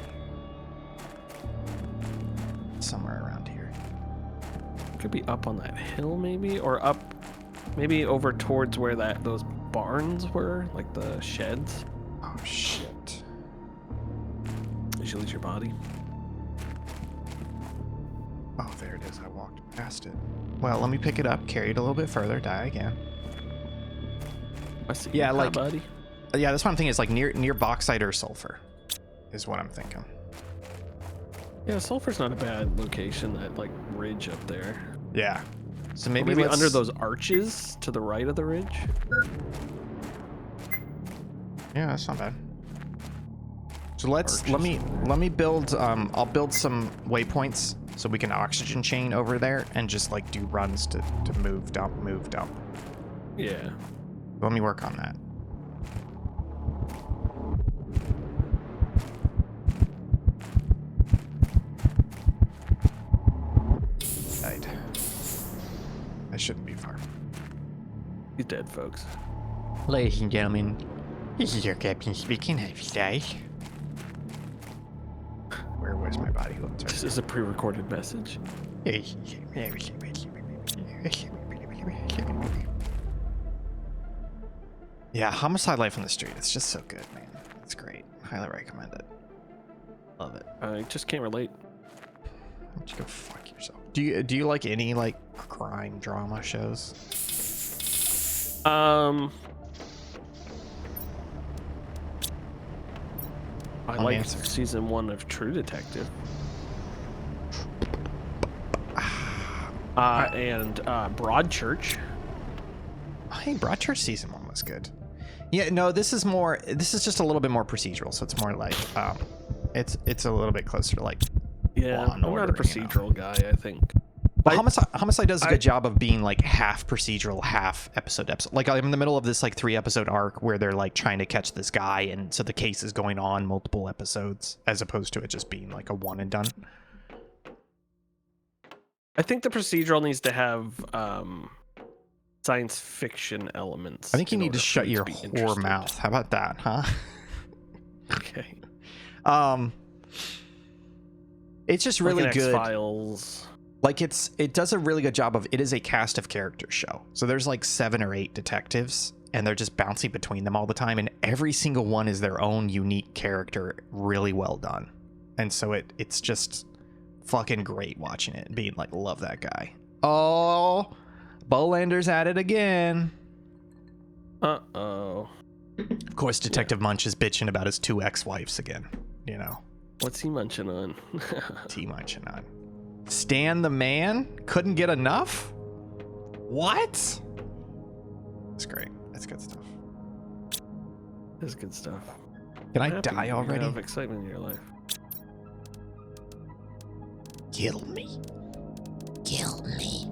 Somewhere around here. Could be up on that hill, maybe, or up, maybe over towards where those barns were, like the sheds. Oh shit. Did you lose your body? Oh, there it is. I walked past it. Well, let me pick it up, carry it a little bit further, die again. I see. Yeah, Hi, like- buddy. Yeah, that's what I'm thinking. Is like near bauxite or sulfur, is what I'm thinking. Yeah, sulfur's not a bad location. That like ridge up there. Yeah. So Or maybe maybe let's- under those arches to the right of the ridge. Yeah, that's not bad. So let me build. I'll build some waypoints so we can oxygen chain over there and just like do runs to move dump. Yeah. Let me work on that. Died. I shouldn't be far. He's dead, folks. Ladies and gentlemen, this is your captain speaking. Have you died? Where was my body? Oh, it's right This is a pre-recorded message. Yeah, Homicide Life on the Street. It's just so good, man. It's great. Highly recommend it. Love it. I just can't relate. Why don't you go fuck yourself? Do you like any like crime drama shows? I Long like answer. season 1 of True Detective. And Broadchurch. Hey, Broadchurch season 1 was good. Yeah, no, this is just a little bit more procedural, so it's more like it's a little bit closer to like Yeah, Law and I'm not a Order, you know. procedural guy, I think. Well, Homicide does a good job of being like half procedural, half episode. Like I'm in the middle of this like 3-episode arc where they're like trying to catch this guy, and so the case is going on multiple episodes as opposed to it just being like a one and done. I think the procedural needs to have science fiction elements. I think you in need to order for shut me your be whore interested. mouth. How about that, huh? Okay. It's just really good. X-Files. Like it does a really good job of it is a cast of characters show. So there's like 7 or 8 detectives and they're just bouncing between them all the time, and every single one is their own unique character, really well done. And so it's just fucking great watching it and being like, love that guy. Oh, Bolander's at it again. Uh-oh. Of course, Detective Munch is bitching about his 2 ex-wives again, you know. What's he munching on? T munching on. Stan the man couldn't get enough? What? It's great. That's good stuff. That's good stuff. Can I Happy die you already? have excitement in your life. Kill me. Kill me.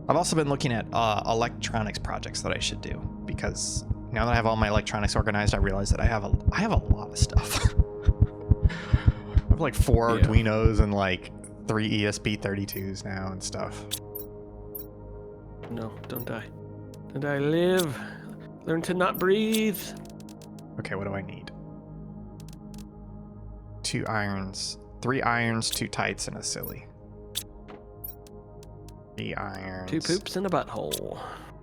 I've also been looking at electronics projects that I should do, because now that I have all my electronics organized, I realize that I have a lot of stuff. I have like 4 Yeah. Arduinos and like 3 ESP32s now and stuff. No, don't die. Don't die. Live. Learn to not breathe. Okay, what do I need? 2 irons, 3 irons, 2 tights, and a silly. 3 irons. 2 poops in a butthole.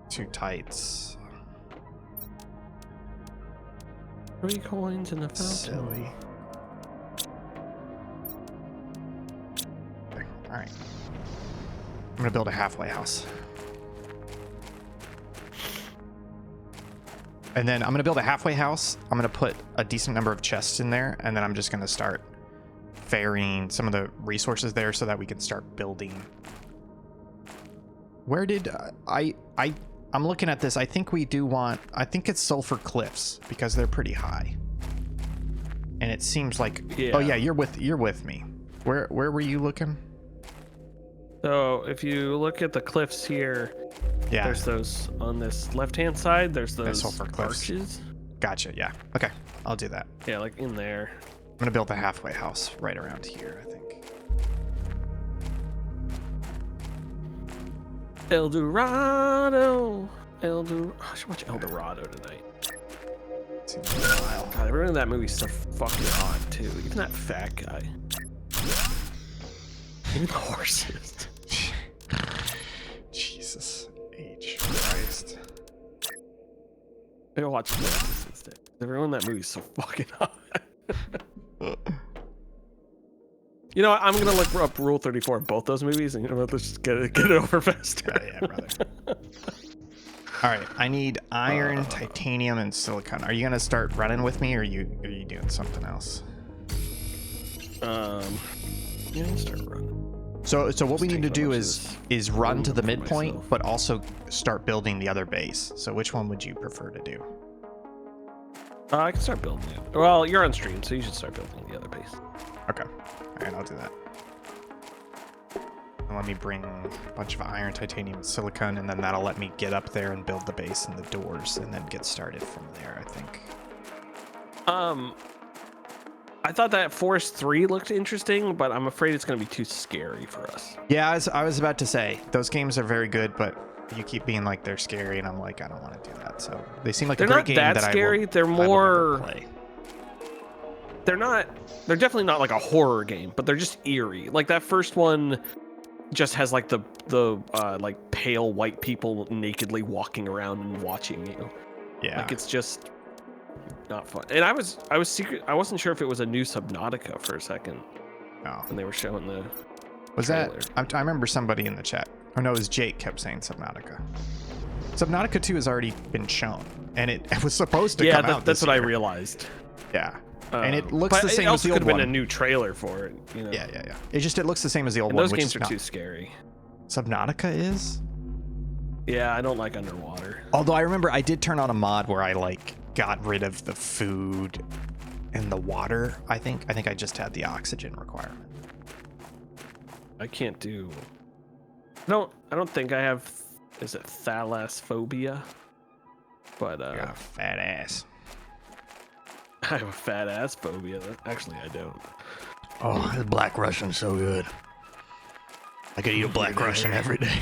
2 tights. 3 coins in a fountain. Silly. Okay, alright. I'm gonna build a halfway house. And then I'm gonna build a halfway house. I'm gonna put a decent number of chests in there, and then I'm just gonna start ferrying some of the resources there so that we can start building. Where did I'm looking at this. I think we do want, I think it's Sulphur Cliffs because they're pretty high. And it seems like, Yeah. oh yeah, you're with me. Where were you looking? So if you look at the cliffs here, Yeah, there's those on this left-hand side. There's those Sulphur Cliffs. arches. gotcha. Yeah, okay, I'll do that. Yeah, like in there. I'm gonna build a halfway house right around here, I think. El Dorado. I should watch El Dorado tonight. Seems like a while. God, everyone in that movie's so fucking hot too. Even that fat guy. Even the horses. Jesus H Christ. I gotta watch this instead. Everyone in that movie is so fucking hot. You know what? I'm gonna look up Rule 34 of both those movies, and you know what? Let's just get it over faster. Yeah, brother. All right, I need iron, titanium, and silicon. Are you gonna start running with me, or are you doing something else? Yeah, let's start running. So what we need to do is run to the for midpoint, myself. but also start building the other base. So which one would you prefer to do? I can start building it. Well, you're on stream, so you should start building the other base. Okay. All right, I'll do that. And let me bring a bunch of iron, titanium, and silicon, and then that'll let me get up there and build the base and the doors, and then get started from there, I think. I thought that Forest 3 looked interesting, but I'm afraid it's going to be too scary for us. Yeah, I was about to say, those games are very good, but you keep being like they're scary, and I'm like, I don't want to do that. So they seem like They're a great not game that that scary. They're I will never more. play. They're definitely not like a horror game, but they're just eerie. Like that first one just has like the like pale white people nakedly walking around and watching you. Yeah. Like it's just not fun. And I wasn't sure if it was a new Subnautica for a second Oh. when they were showing the Was trailer. that? I remember somebody in the chat. Or no, it was Jake kept saying Subnautica. Subnautica 2 has already been shown, and it was supposed to come out. That's this what I year. realized. Yeah. And it looks but the same it as also the could old have been one. a new trailer for it. You know? Yeah. It looks the same as the old And one. those which games is are not. too scary. Subnautica is. Yeah, I don't like underwater. Although I remember I did turn on a mod where I like got rid of the food and the water. I think I just had the oxygen requirement. I can't do. I don't think I have. Is it thalassophobia? But I got a fat ass. I have a fat ass phobia. Actually, I don't. Oh, this Black Russian's so good. I could eat a Black Russian every day.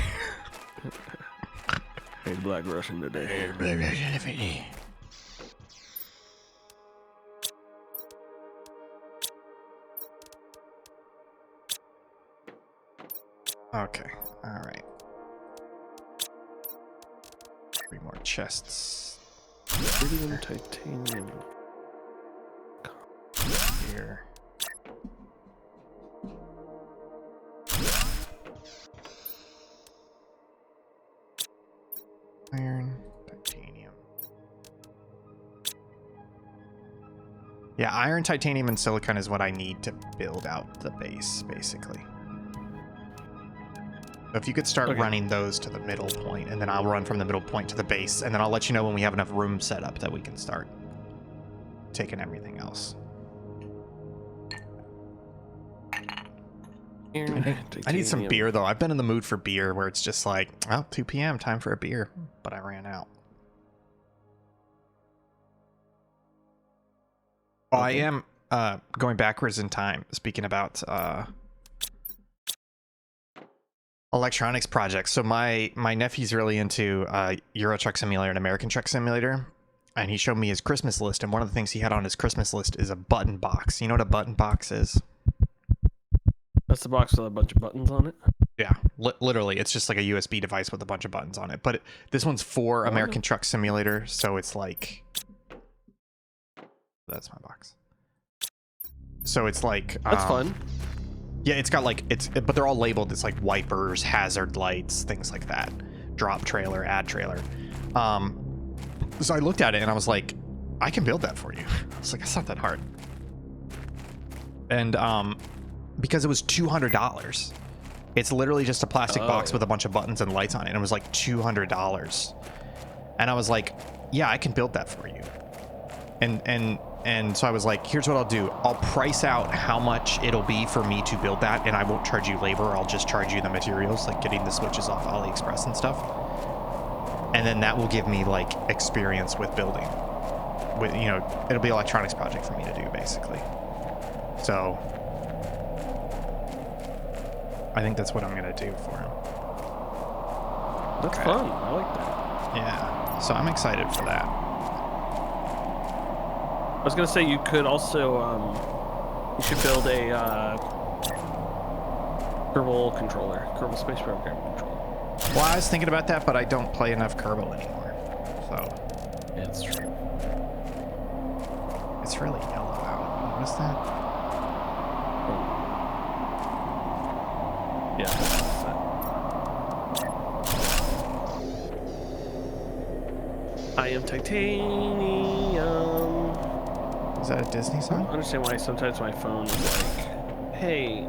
Hey, Black Russian today. Black Russian every day. Okay, all right. 3 more chests Iridium, titanium. here. Iron, titanium. Yeah, iron, titanium, and silicon is what I need to build out the base, basically. So if you could start Okay. running those to the middle point, and then I'll run from the middle point to the base, and then I'll let you know when we have enough room set up that we can start taking everything else. I need some beer, though. I've been in the mood for beer where it's just like, oh, 2 p.m., time for a beer. But I ran out. Oh, I am going backwards in time, speaking about electronics projects. So my nephew's really into Euro Truck Simulator and American Truck Simulator. And he showed me his Christmas list. And one of the things he had on his Christmas list is a button box. You know what a button box is? That's the box with a bunch of buttons on it. Yeah, literally, it's just like a USB device with a bunch of buttons on it. But this one's for American Truck Simulator, so it's like that's my box. So it's like That's fun. Yeah, it's got like but they're all labeled. It's like wipers, hazard lights, things like that. Drop trailer, add trailer. So I looked at it and I was like, I can build that for you. I was like, it's not that hard. And because it was $200. It's literally just a plastic box with a bunch of buttons and lights on it. And it was like $200. And I was like, yeah, I can build that for you. And so I was like, here's what I'll do. I'll price out how much it'll be for me to build that, and I won't charge you labor. I'll just charge you the materials, like getting the switches off AliExpress and stuff. And then that will give me like experience with building. With, you know, it'll be an electronics project for me to do, basically. So I think that's what I'm gonna do for him. That's fun. I like that. Yeah. So I'm excited for that. I was gonna say you could also you should build a Kerbal controller. Kerbal Space Program controller. Well, I was thinking about that, but I don't play enough Kerbal anymore. So Yeah, it's true. it's really yellow out. What is that? Yeah. I am titanium. Is that a Disney I song? don't understand why sometimes my phone is like, hey,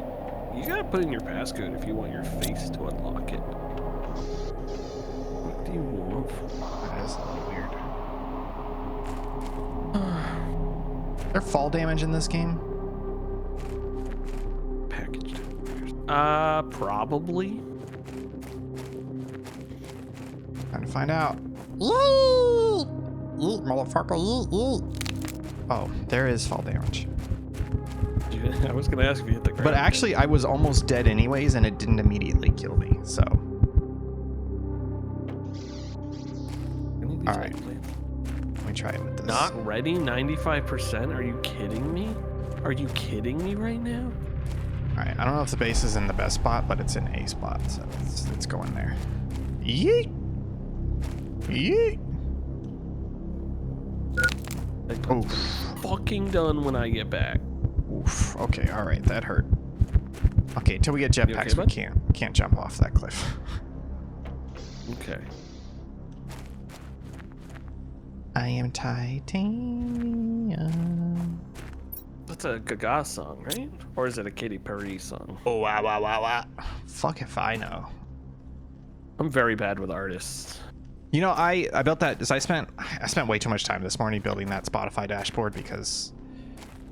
you gotta put in your passcode if you want your face to unlock it. What do you want? That is a little weird. Is there fall damage in this game? Packaged. Probably. Trying to find out. Motherfucker. Oh, there is fall damage. I was gonna ask if you hit the ground. But actually, I was almost dead anyways, and it didn't immediately kill me, so. All right. Let me try it with this. Not ready? 95%? Are you kidding me? Are you kidding me right now? All right, I don't know if the base is in the best spot, but it's in A spot, so it's going there. Yeet! Yeet! Oof. Fucking done when I get back. Oof. Okay, all right, that hurt. Okay, until we get jetpacks, okay, we can't jump off that cliff. Okay. I am titanium. That's a Gaga song, right? Or is it a Katy Perry song? Oh, wow, wow, wow, wow. Fuck if I know. I'm very bad with artists. You know, I built that. I spent way too much time this morning building that Spotify dashboard because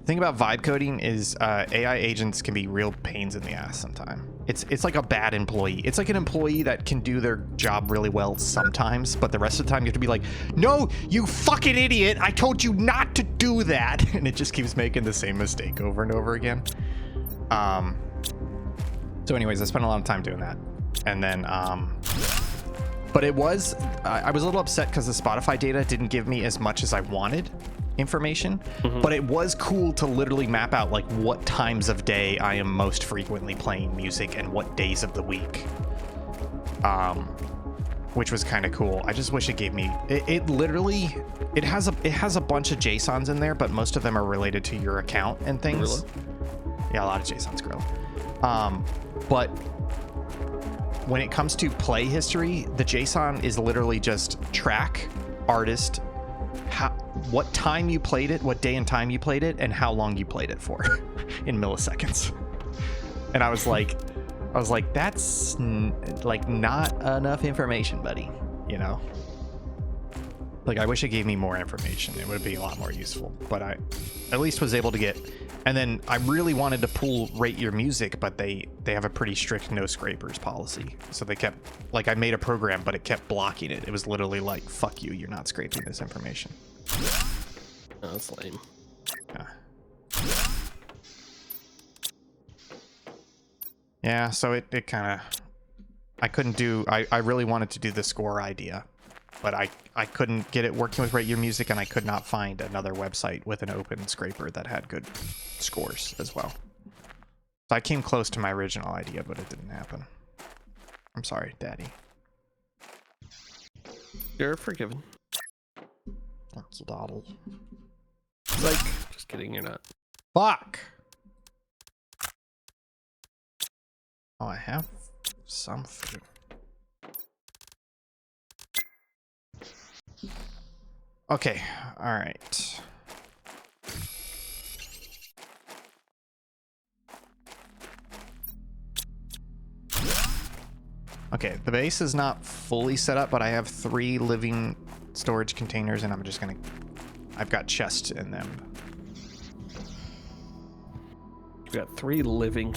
the thing about vibe coding is AI agents can be real pains in the ass sometimes. It's like a bad employee. It's like an employee that can do their job really well sometimes, but the rest of the time you have to be like, no, you fucking idiot! I told you not to do that, and it just keeps making the same mistake over and over again. So anyways, I spent a lot of time doing that, and then but it was, I was a little upset because the Spotify data didn't give me as much as I wanted information, but it was cool to literally map out like what times of day I am most frequently playing music and what days of the week, which was kind of cool. I just wish it gave me, it literally, it has a bunch of JSONs in there, but most of them are related to your account and things. Gorilla? Yeah, a lot of JSONs, Gorilla. But when it comes to play history, the JSON is literally just track, artist, what time you played it, what day and time you played it, and how long you played it for in milliseconds. And I was like, that's like not enough information, buddy. You know, like I wish it gave me more information. It would be a lot more useful, but I at least was able to get. And then I really wanted to pull rate your music, but they have a pretty strict no scrapers policy. So they kept, like I made a program, but it kept blocking it. It was literally like, fuck you, you're not scraping this information. Oh, that's lame. Yeah, so it kind of, I couldn't do, I really wanted to do the score idea, but I couldn't get it working with Rate Your Music, and I could not find another website with an open scraper that had good scores as well. So I came close to my original idea, but it didn't happen. I'm sorry, Daddy. You're forgiven. Thank you, Daddy. Like, just kidding, you're not. Fuck! Oh, I have some food. Okay, all right. Okay, the base is not fully set up, but I have 3 living storage containers, and I'm just gonna, I've got chests in them. You've got 3 living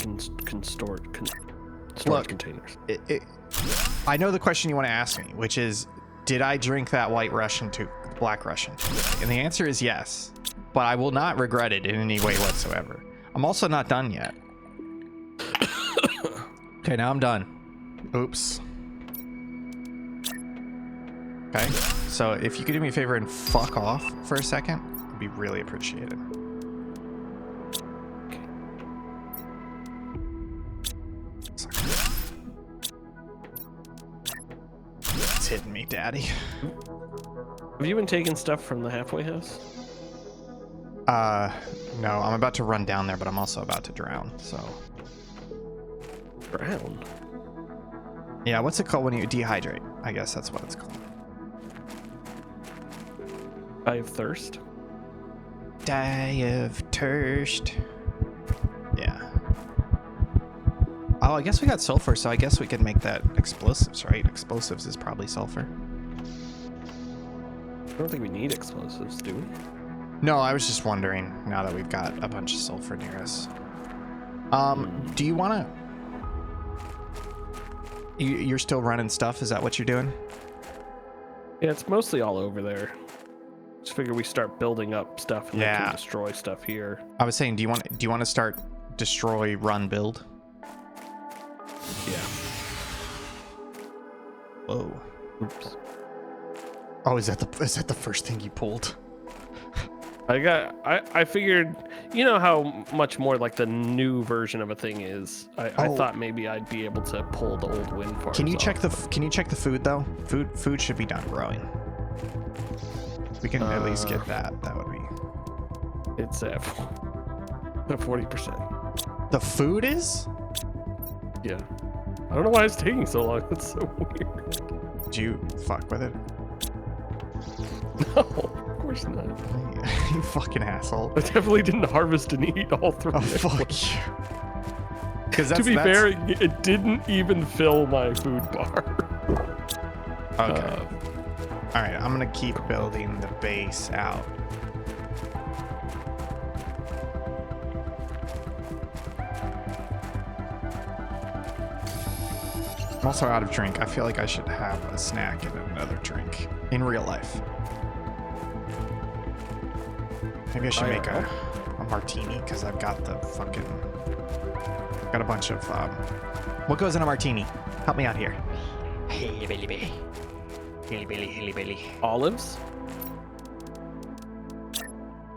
storage containers. I know the question you want to ask me, which is, did I drink that White Russian to Black Russian? And the answer is yes, but I will not regret it in any way whatsoever. I'm also not done yet. Okay, now I'm done. Oops. Okay, so if you could do me a favor and fuck off for a second, it'd be really appreciated. Suck hitting me, Daddy. Have you been taking stuff from the halfway house? No, I'm about to run down there, but I'm also about to drown, so. Drown? Yeah, what's it called when you dehydrate? I guess that's what it's called. I have thirst. Die of thirst. Yeah. Oh, I guess we got sulfur, so I guess we could make that explosives, right? Explosives is probably sulfur. I don't think we need explosives, do we? No, I was just wondering, now that we've got a bunch of sulfur near us. Do you want to... You're still running stuff? Is that what you're doing? Yeah, it's mostly all over there. Just figure we start building up stuff and then can destroy stuff here. I was saying, do you want to start destroy, run, build? Yeah. Whoa. Oops. Oh, is that the first thing you pulled? I figured, you know how much more like the new version of a thing is. I thought maybe I'd be able to pull the old wind farms. Can you check the food though? Food should be done growing. We can at least get that. That would be. It's at 40%. The food is? Yeah. I don't know why it's taking so long. That's so weird. Did you fuck with it? No, of course not. You fucking asshole. I definitely didn't harvest and eat all three. Oh, fuck you. To be fair, it didn't even fill my food bar. Okay. All right, I'm gonna keep building the base out. I'm also out of drink. I feel like I should have a snack and another drink in real life. Maybe I should make a martini because I've got the fucking... Got a bunch of... What goes in a martini? Help me out here. Hey, Billy. Olives?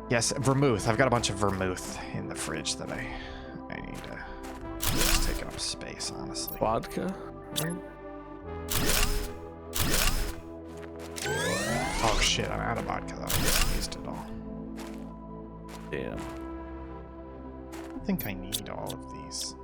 Yes, vermouth. I've got a bunch of vermouth in the fridge that I need to... It's taking up space, honestly. Vodka? Right? Oh shit, I'm out of vodka though. I just used it all. Damn. I think I need all of these.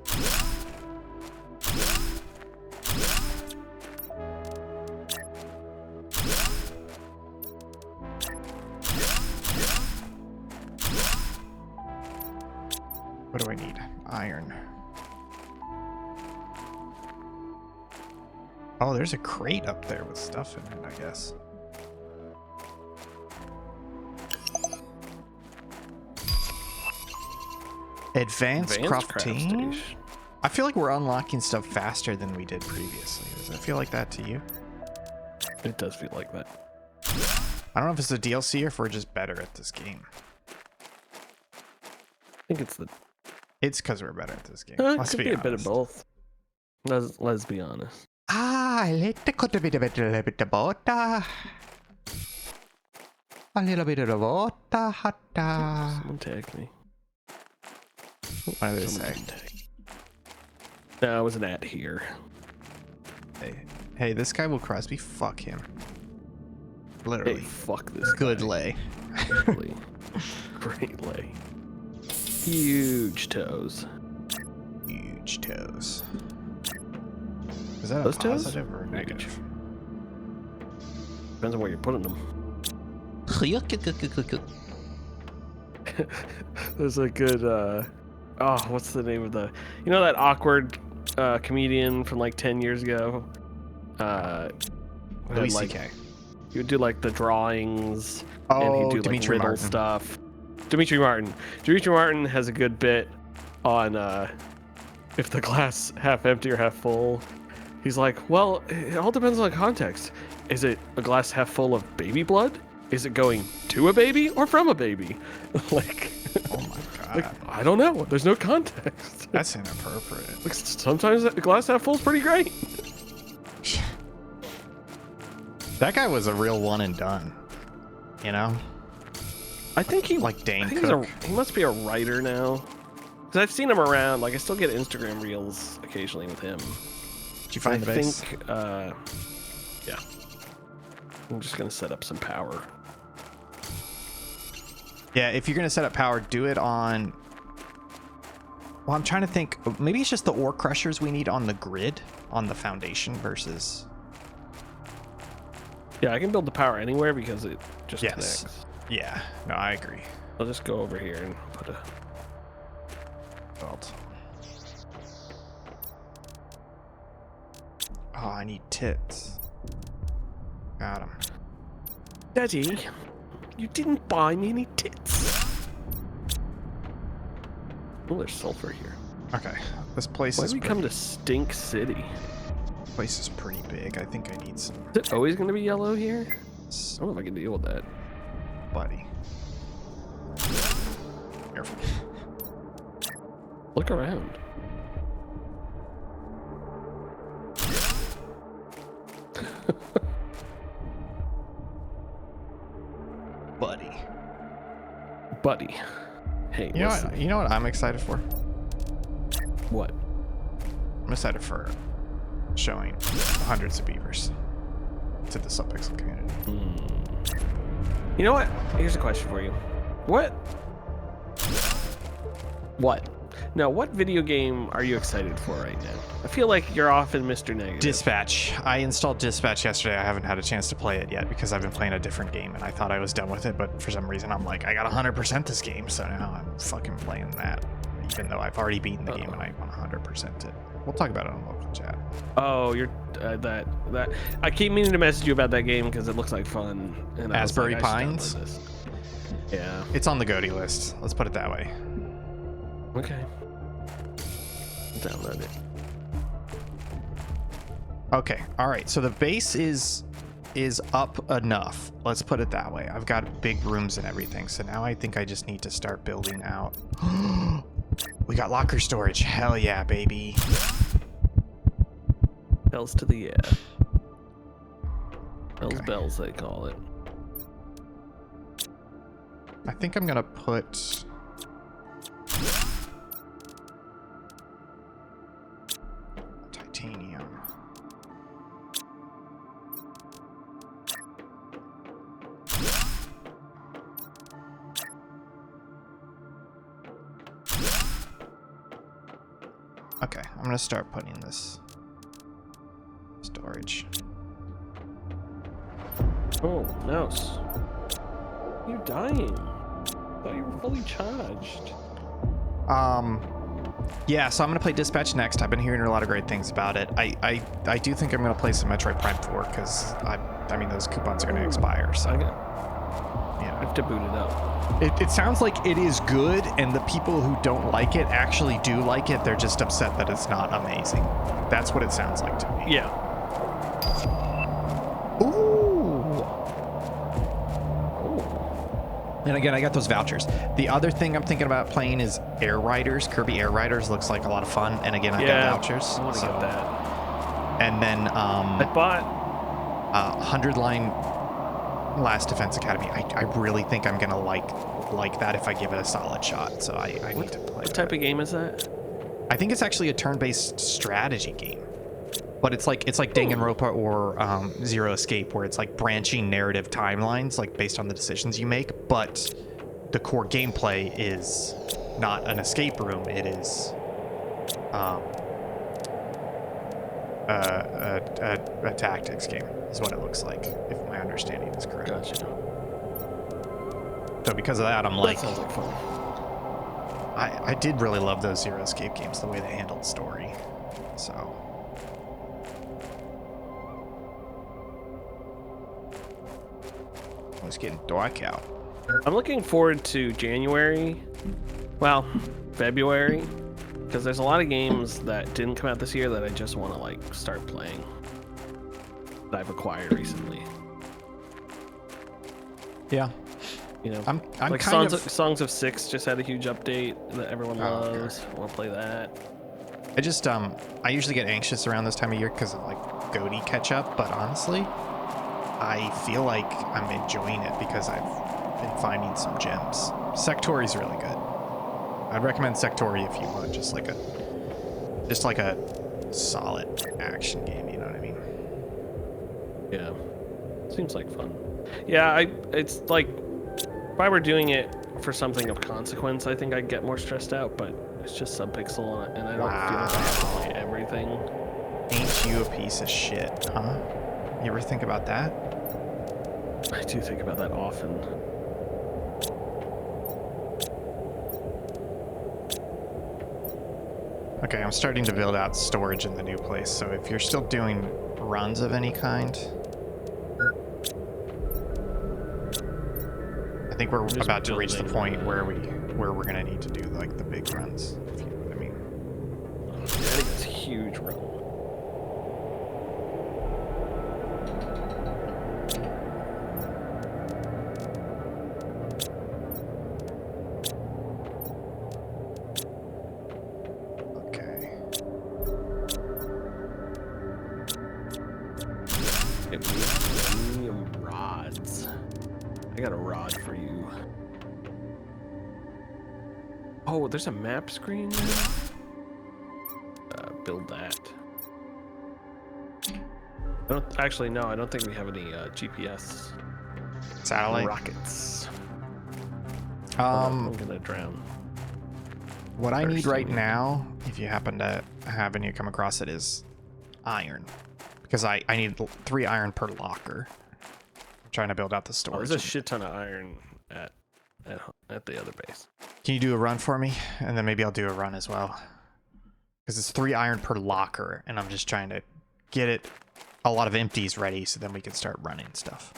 What do I need? Iron. Oh, there's a crate up there with stuff in it, I guess. Advanced crafting. I feel like we're unlocking stuff faster than we did previously. Does it feel like that to you? It does feel like that. I don't know if it's the DLC or if we're just better at this game. I think it's the... It's because we're better at this game. It Let's could be be a honest. bit of both. Let's be honest. I like to cut a bit of water. A little bit of water. Someone tagged me. What did they Someone say? didn't tag. No, it was an ad here. Hey, this guy Will Crosby, fuck him. Literally. Hey, fuck this Good guy. lay. Really. Great lay. Huge toes. Huge toes. Is that Those a toes? positive or a negative? Depends on where you're putting them. There's a good what's the name of the, you know, that awkward comedian from like 10 years ago, Louis like, C.K. he would do like the drawings and Oh, he'd do like Dimitri riddle Martin. stuff. Dimitri Martin has a good bit on if the glass half empty or half full. He's like, well, it all depends on context. Is it a glass half full of baby blood? Is it going to a baby or from a baby? Like, Oh my god. like, I don't know. There's no context. That's inappropriate. Like, sometimes the glass half full is pretty great. That guy was a real one and done. You know? I think he Like Dane I think Cook. he must be a writer now. Because I've seen him around. Like, I still get Instagram reels occasionally with him. Did you find the base? think, yeah. I'm just gonna set up some power. Yeah, if you're gonna set up power, do it on. Well, I'm trying to think. Maybe it's just the ore crushers we need on the grid, on the foundation versus. Yeah, I can build the power anywhere because it just Yes. connects. Yeah. No, I agree. I'll just go over here and put a. Belt. Oh, I need tits. Got him. Daddy, you didn't buy me any tits. Oh, there's sulfur here. Okay, this place Why is did we come to Stink City? place is pretty big. I think I need some Is it always gonna be yellow here? I don't know if I can deal with that. buddy. Careful. Look around. Buddy. Buddy. Hey, You know listen. what? You know what I'm excited for? What? I'm excited for showing hundreds of beavers to the Subpixel community. You know what? Here's a question for you. What? No, what video game are you excited for right now? I feel like you're often Mr. Negative. Dispatch. I installed Dispatch yesterday. I haven't had a chance to play it yet because I've been playing a different game and I thought I was done with it, but for some reason I'm like, I got 100% this game, so now I'm fucking playing that, even though I've already beaten the game and I want 100% it. We'll talk about it on local chat. Oh, you're that. I keep meaning to message you about that game because it looks like fun. And I was Asbury like, I should Pines? download this. Yeah. It's on the GOTY list. Let's put it that way. Okay. Download it. Okay. All right. So the base is up enough. Let's put it that way. I've got big rooms and everything. So now I think I just need to start building out. We got locker storage. Hell yeah, baby. Bells to the yeah. Bells Okay. bells they call it. I think I'm gonna put titanium. Okay, I'm gonna start putting this storage. Oh, mouse. You're dying. I thought you were fully charged. Yeah, so I'm gonna play Dispatch next. I've been hearing a lot of great things about it. I do think I'm gonna play some Metroid Prime 4 because I mean those coupons are gonna expire. So I yeah, have to boot it up. it sounds like it is good, and the people who don't like it actually do like it. They're just upset that it's not amazing. That's what it sounds like to me. Yeah. Ooh. Oh. And again, I got those vouchers. The other thing I'm thinking about playing is Air Riders. Kirby Air Riders looks like a lot of fun. And again, I've got vouchers. I want to get that. And then I bought. 100 Line Last Defense Academy. I really think I'm gonna like that if I give it a solid shot. So I need to play. What type of game is that? I think it's actually a turn-based strategy game, but it's like Danganronpa or Zero Escape, where it's like branching narrative timelines, like based on the decisions you make. But the core gameplay is not an escape room. It is a tactics game, is what it looks like, if my understanding is correct. Gotcha. So because of that, I'm like, That sounds like fun. I did really love those Zero Escape games, the way they handled story. So. It's getting dark out. I'm looking forward to January. Well, February. Because there's a lot of games that didn't come out this year that I just want to like start playing. That I've acquired recently. Yeah. You know, I'm like kind Songs of Six just had a huge update that everyone Oh, okay. loves. I want to play that. I just I usually get anxious around this time of year because of like GOTY catch up, but honestly, I feel like I'm enjoying it because I've been finding some gems. Sectori's really good. I'd recommend Sectori if you want just like a solid action game, you know what I mean? Yeah. Seems like fun. Yeah, it's like if I were doing it for something of consequence, I think I'd get more stressed out, but it's just Subpixel and I don't feel like I have to play everything. Ain't you a piece of shit, huh? You ever think about that? I do think about that often. Okay, I'm starting to build out storage in the new place, so if you're still doing runs of any kind, I think we're about to reach the point where we're gonna need to do like the big runs, if you know what I mean. I think it's a huge run. Okay. Medium rods. I got a rod for you. Oh, there's a map screen there? Build that. I don't actually no. I don't think we have any GPS Satellite. rockets. I'm gonna drown. What I need right Thirsty. now, if you happen to have any come across it, is iron, because I need 3 iron per locker. I'm trying to build out the Oh, storage. there's a shit ton of iron at the other base. Can you do a run for me, and then maybe I'll do a run as well, because it's 3 iron per locker, and I'm just trying to get it a lot of empties ready, so then we can start running stuff.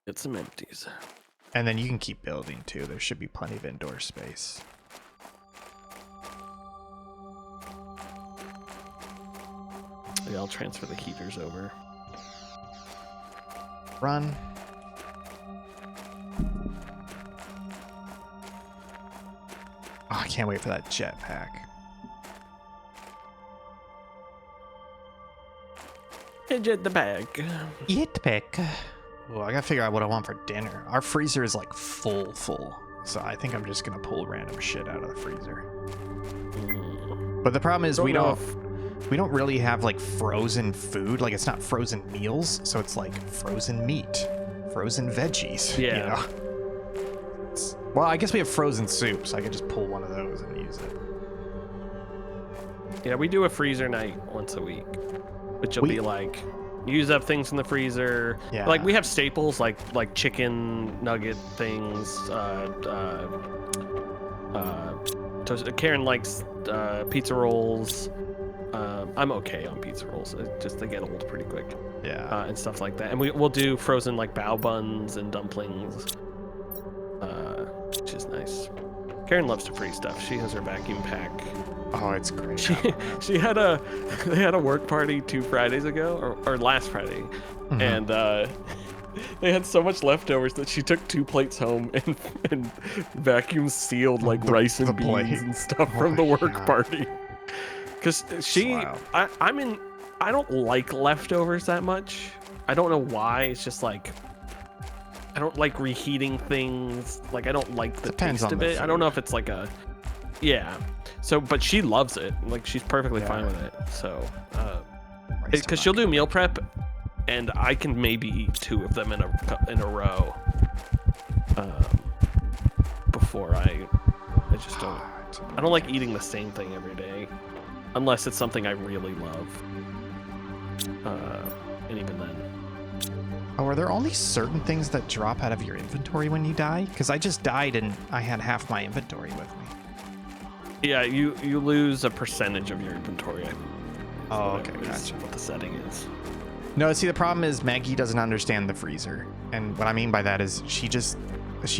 Get some empties. And then you can keep building too. There should be plenty of indoor space. Yeah, I'll transfer the heaters over. Run. Oh, I can't wait for that jetpack. Jet the bag. Jetpack. Oh, I gotta figure out what I want for dinner. Our freezer is like full. So I think I'm just gonna pull random shit out of the freezer. But the problem is we don't really have like frozen food. Like it's not frozen meals, so it's like frozen meat, frozen veggies. Yeah. You know? Well, I guess we have frozen soup, so I could just pull one of those and use it. Yeah, we do a freezer night once a week, which will be like use up things in the freezer. Yeah. Like we have staples like chicken nugget things. Karen likes pizza rolls. I'm okay on pizza rolls. They get old pretty quick. Yeah. And stuff like that. And we'll do frozen like bao buns and dumplings, which is nice. Karen loves to freeze stuff. She has her vacuum pack. Oh, it's great. They had a work party 2 Fridays ago or last Friday, and they had so much leftovers that she took 2 plates home and vacuum sealed like rice and beans plate. and stuff from the work party. Because I don't like leftovers that much. I don't know why. It's just like I don't like reheating things. Like I don't like the Depends taste on of the it. I don't know food. if it's like a So, but she loves it. Like she's perfectly fine with it. So, because she'll do meal prep, and I can maybe eat 2 of them in a row. Before I just don't. I don't like eating the same thing every day, unless it's something I really love. And even then. Oh, are there only certain things that drop out of your inventory when you die? Because I just died and I had half my inventory with me. Yeah, you lose a percentage of your inventory. Oh, okay, Is gotcha. what the setting is. No, see, the problem is Maggie doesn't understand the freezer. And what I mean by that is she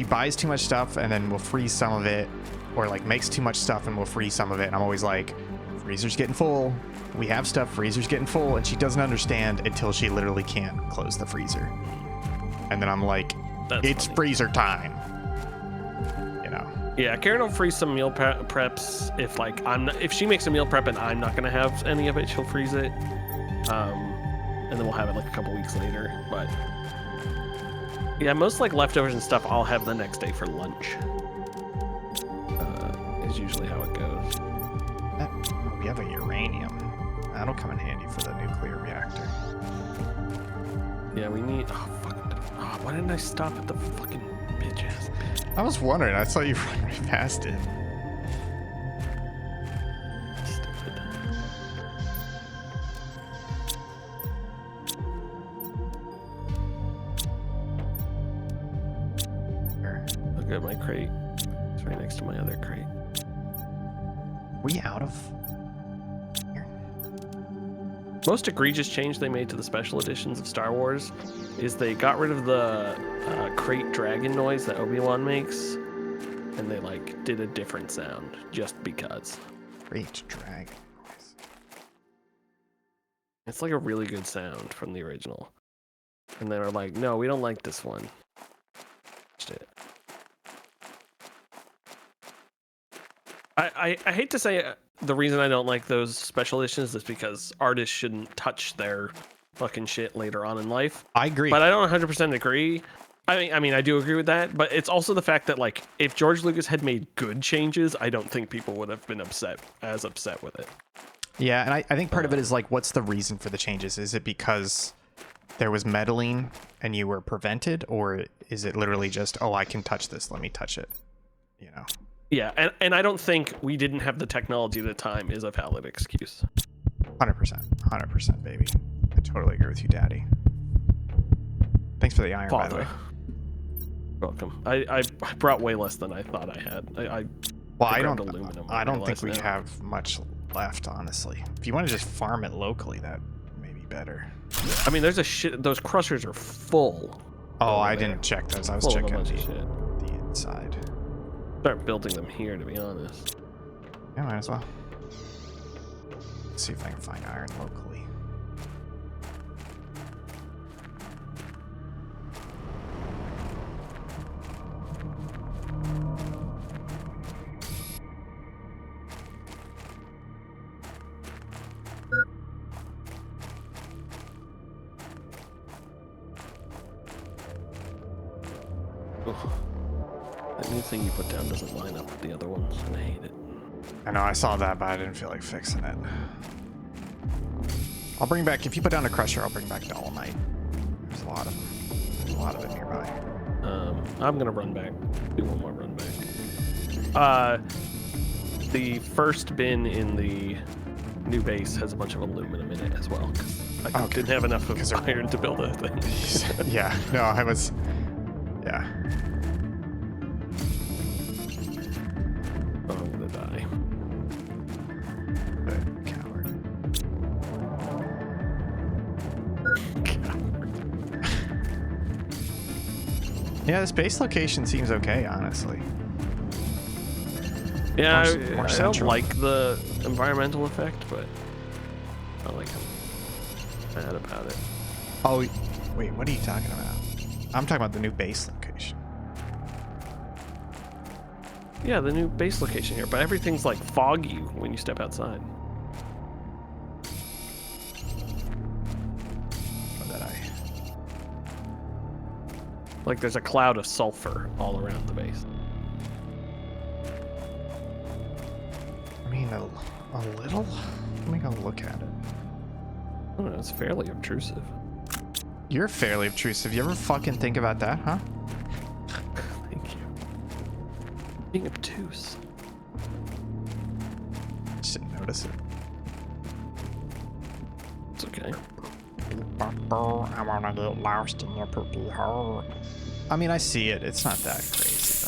buys too much stuff and then will freeze some of it, or like makes too much stuff and will freeze some of it. And I'm always like, freezer's getting full. We have stuff, freezer's getting full. And she doesn't understand until she literally can't close the freezer. And then I'm like, it's funny. freezer time. You know? Yeah, Karen will freeze some meal preps if she makes a meal prep and I'm not gonna have any of it, she'll freeze it. And then we'll have it like a couple weeks later. But yeah, most like leftovers and stuff I'll have the next day for lunch. Is usually how it goes. We have a uranium. That'll come in handy for the nuclear reactor. Yeah, we need. Oh fuck! Oh, why didn't I stop at the fucking bitch ass? I was wondering. I saw you run right past it. Stupid. Here. Look at my crate. It's right next to my other crate. We out of here? Most egregious change they made to the special editions of Star Wars is they got rid of the crate dragon noise that Obi-Wan makes, and they like did a different sound just because. Great drag. It's like a really good sound from the original. And they were like, no, we don't like this one. It. I hate to say the reason I don't like those special editions is because artists shouldn't touch their fucking shit later on in life. I agree. But I don't 100% agree. I mean, I do agree with that, but it's also the fact that, like, if George Lucas had made good changes, I don't think people would have been upset with it. Yeah, and I think part of it is, like, what's the reason for the changes? Is it because there was meddling and you were prevented? Or is it literally just, oh, I can touch this, let me touch it? You know? Yeah, and I don't think we didn't have the technology at the time is a valid excuse. 100%. 100%, baby. I totally agree with you, Daddy. Thanks for the iron, by the way. Welcome. I brought way less than I thought I had. I grabbed don't aluminum, I don't think we realized now. have much left, honestly. If you want to just farm it locally, that may be better. I mean, there's a shit. Those crushers are full. Oh, I there. didn't check those. I was Full of a checking bunch of shit. the inside. Start building them here, to be honest. Yeah, might as well. Let's see if I can find iron locally. That new thing you put down doesn't line up with the other ones, and I hate it. I know, I saw that, but I didn't feel like fixing it. I'll bring back, if you put down a crusher, I'll bring back Dolomite. There's a lot of them. There's a lot of it nearby. I'm gonna run back. Do one more run back. The first bin in the new base has a bunch of aluminum in it as well. 'Cause I Okay. didn't have enough of iron to build a thing. Yeah, no, I was, yeah. Oh, I'm gonna die. But coward. Yeah, this base location seems okay, honestly. Yeah, More I don't central. like the environmental effect, but I like I'm mad about it. Oh, wait, what are you talking about? I'm talking about the new base location. Yeah, the new base location here, but everything's like foggy when you step outside. Or that I... Like there's a cloud of sulfur all around the base. I mean, a little? Let me go look at it. I don't know, it's fairly obtrusive. You're fairly obtrusive. You ever fucking think about that, huh? Thank you. Being obtuse. Just didn't notice it. It's okay. I wanna get lost in your poopy hole. I mean, I see it. It's not that crazy,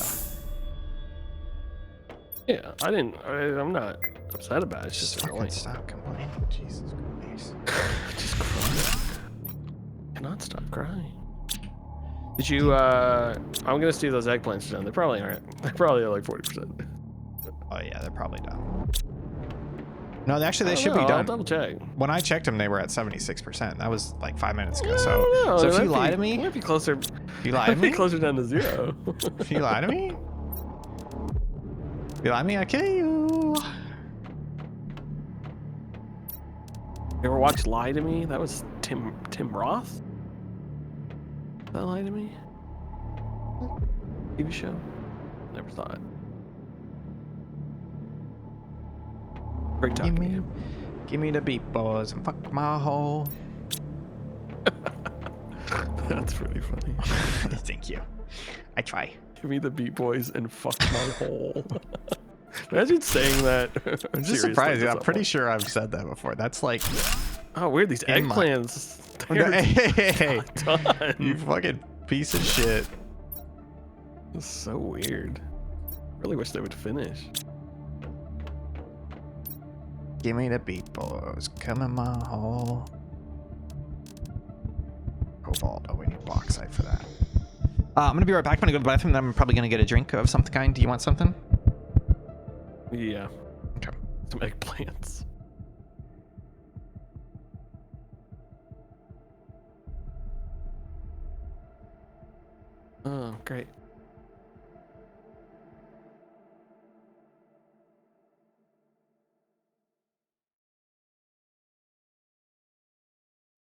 though. Yeah, I'm not upset about it. It's just fucking annoying. stop complaining. Jesus Christ. Just crying. Cannot stop crying. Did you, I'm gonna see those eggplants done. They probably aren't. They probably are like 40%. Oh, yeah, they're probably done. No, actually, they I don't should know, be I'll done. double check. When I checked them, they were at 76%. That was like 5 minutes ago. I So, don't know, so it if you might lie be- to me, it might be closer. if you lie to Might be me, closer down to 0. if you lie to me, if you lie to me, I kill you. You ever watch Lie to Me? That was Tim Roth. That Lie to Me? TV show? Never saw it. Great talking to you. Give me the beat, boys, and fuck my hole. That's pretty funny. Thank you. I try. Give me the beat boys and fuck my hole. Imagine saying that. I'm just surprised. I'm pretty sure I've said that before. That's like, oh, weird. These in my- eggplants. They're hey, done. you fucking piece of shit. It's so weird. Really wish they would finish. Give me the beat, boys. Come in my hole. Cobalt. Oh, we need bauxite for that. I'm gonna be right back. I'm gonna go to the bathroom. Then I'm probably gonna get a drink of some kind. Do you want something? Yeah. Okay. Some eggplants. Oh, great.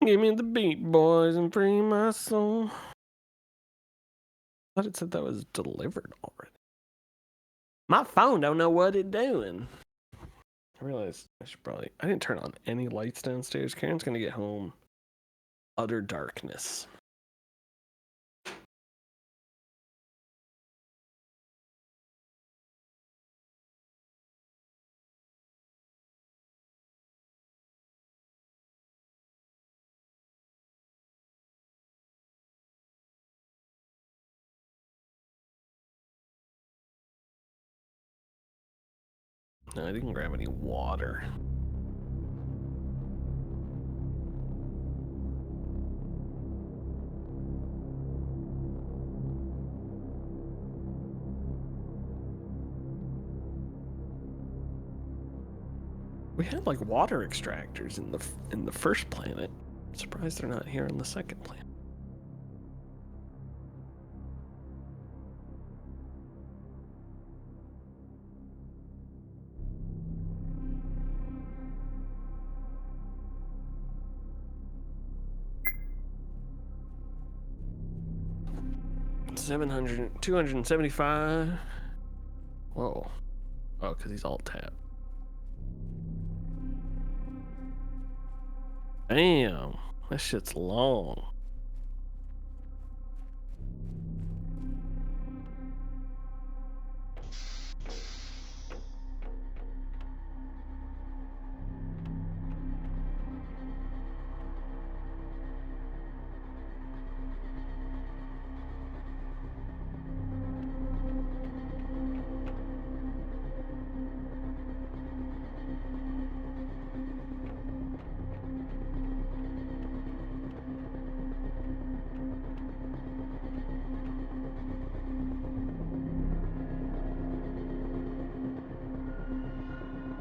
Give me the beat, boys, and free my soul. I thought it said that was delivered already. My phone don't know what it's doing. I realized I should probably... I didn't turn on any lights downstairs. Karen's gonna get home. Utter darkness. No, I didn't grab any water. We had like water extractors in the first planet. I'm surprised they're not here in the second planet. $275. Whoa. Oh, because he's all tapped. Damn, that shit's long.